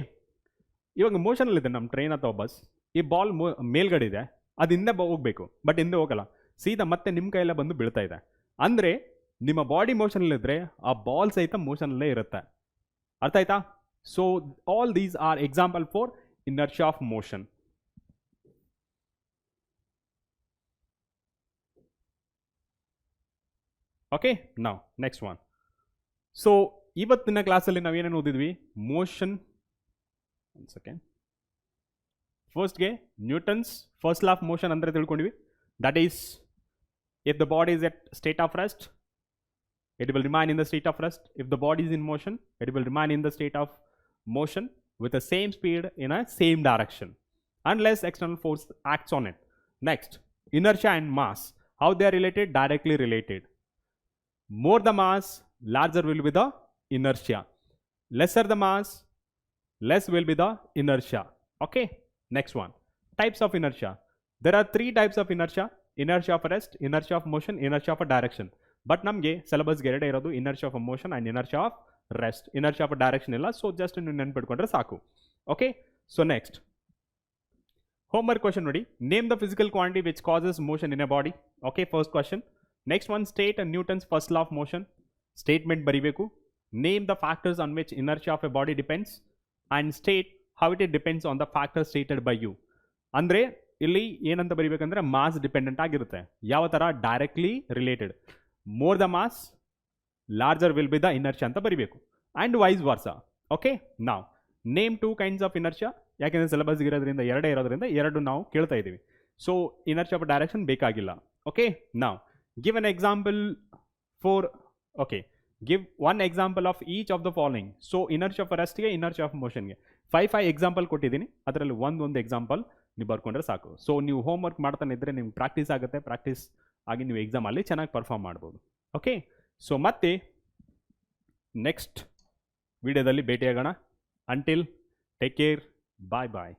ಇವಾಗ ಮೋಷನಲ್ಲಿದೆ ನಮ್ಮ ಟ್ರೈನ್ ಅಥವಾ ಬಸ್, ಈ ಬಾಲ್ ಮೇಲ್ಗಡೆ ಇದೆ, ಅದು ಹಿಂದೆ ಹೋಗಬೇಕು, ಬಟ್ ಹಿಂದೆ ಹೋಗಲ್ಲ, ಸೀದಾ ಮತ್ತೆ ನಿಮ್ಮ ಕೈಯಲ್ಲೇ ಬಂದು ಬೀಳ್ತಾ ಇದೆ. ಅಂದರೆ ನಿಮ್ಮ ಬಾಡಿ ಮೋಷನಲ್ಲಿದ್ದರೆ ಆ ಬಾಲ್ ಸಹಿತ ಮೋಷನಲ್ಲೇ ಇರುತ್ತೆ. ಅರ್ಥ ಆಯ್ತಾ? So all these are example for inertia of motion. Okay, now next one. So ಇವತ್ತಿನ ಕ್ಲಾಸಲ್ಲಿ ನಾವು ಏನೇನು ಓದಿದ್ವಿ? ಮೋಷನ್, ಒಂದು ಸೆಕೆಂಡ್, ಫಸ್ಟ್ಗೆ Newton's first law of motion ಅಂದರೆ ತಿಳ್ಕೊಂಡಿವಿ. That is if the body is at state of rest, it will remain in the state of rest. If the body is in motion, it will remain in the state of motion with the same speed in a same direction unless external force acts on it. Next, inertia and mass, how they are related? Directly related. More the mass, larger will be the inertia. Lesser the mass, less will be the inertia. Okay, next one, types of inertia. There are 3 types of inertia: inertia of rest, inertia of motion, inertia of direction. But ನಮಗೆ ಸಿಲೆಬಸ್ಗೆ ಎರಡೇ ಇರೋದು, inertia of motion and inertia of rest. Inertia of direction ಇಲ್ಲ, so just ನೀವು ನೆನ್ಪಿಟ್ಕೊಂಡ್ರೆ ಸಾಕು. Okay, so next homework question ನೋಡಿ. Name the physical quantity which causes motion in a body. Okay, first question. Next one, state Newton's first law of motion. Statement ಬರೀಬೇಕು. Name the factors on which inertia of a body depends and state how it depends on the factor stated by you. ಅಂದರೆ ಇಲ್ಲಿ ಏನಂತ ಬರೀಬೇಕಂದ್ರೆ mass dependent ಆಗಿರುತ್ತೆ. ಯಾವ ಥರ? Directly related. More the mass, larger will be the inertia ಅಂತ ಬರೀಬೇಕು, and vice versa. Okay, ನಾವು ನೇಮ್ 2 kinds ಆಫ್ ಇನರ್ಷಿಯಾ. ಯಾಕೆಂದರೆ ಸಿಲೆಬಸ್ ಇರೋದ್ರಿಂದ ಎರಡೇ ಇರೋದ್ರಿಂದ ಎರಡು ನಾವು ಕೇಳ್ತಾ ಇದ್ದೀವಿ. ಸೊ ಇನರ್ಷಿಯಾ ಆಫ್ ಡೈರೆಕ್ಷನ್ ಬೇಕಾಗಿಲ್ಲ. ಓಕೆ, ನಾವು give an example for, okay, give 1 example of each of the following. So inertia of ರೆಸ್ಟ್ಗೆ, ಇನರ್ಷಿಯಾ ಆಫ್ ಮೋಷನ್ಗೆ 5 ಎಕ್ಸಾಂಪಲ್ ಕೊಟ್ಟಿದ್ದೀನಿ. ಅದರಲ್ಲಿ ಒಂದು ಎಕ್ಸಾಂಪಲ್ ನೀವು ಬರ್ಕೊಂಡ್ರೆ ಸಾಕು. ಸೊ ನೀವು ಹೋಮ್ ವರ್ಕ್ ಮಾಡ್ತಾನೆ ಇದ್ದರೆ ನಿಮ್ಗೆ ಪ್ರಾಕ್ಟೀಸ್ ಆಗುತ್ತೆ. ಪ್ರಾಕ್ಟೀಸ್ ಆಗಿ ನೀವು ಎಕ್ಸಾಮಲ್ಲಿ ಚೆನ್ನಾಗಿ ಪರ್ಫಾರ್ಮ್ ಮಾಡ್ಬೋದು. ಓಕೆ, ಸೊ ಮತ್ತೆ ನೆಕ್ಸ್ಟ್ ವಿಡಿಯೋದಲ್ಲಿ ಭೇಟಿಯಾಗೋಣ. ಅಂಟಿಲ್ ಟೇಕ್ ಕೇರ್, ಬಾಯ್ ಬಾಯ್.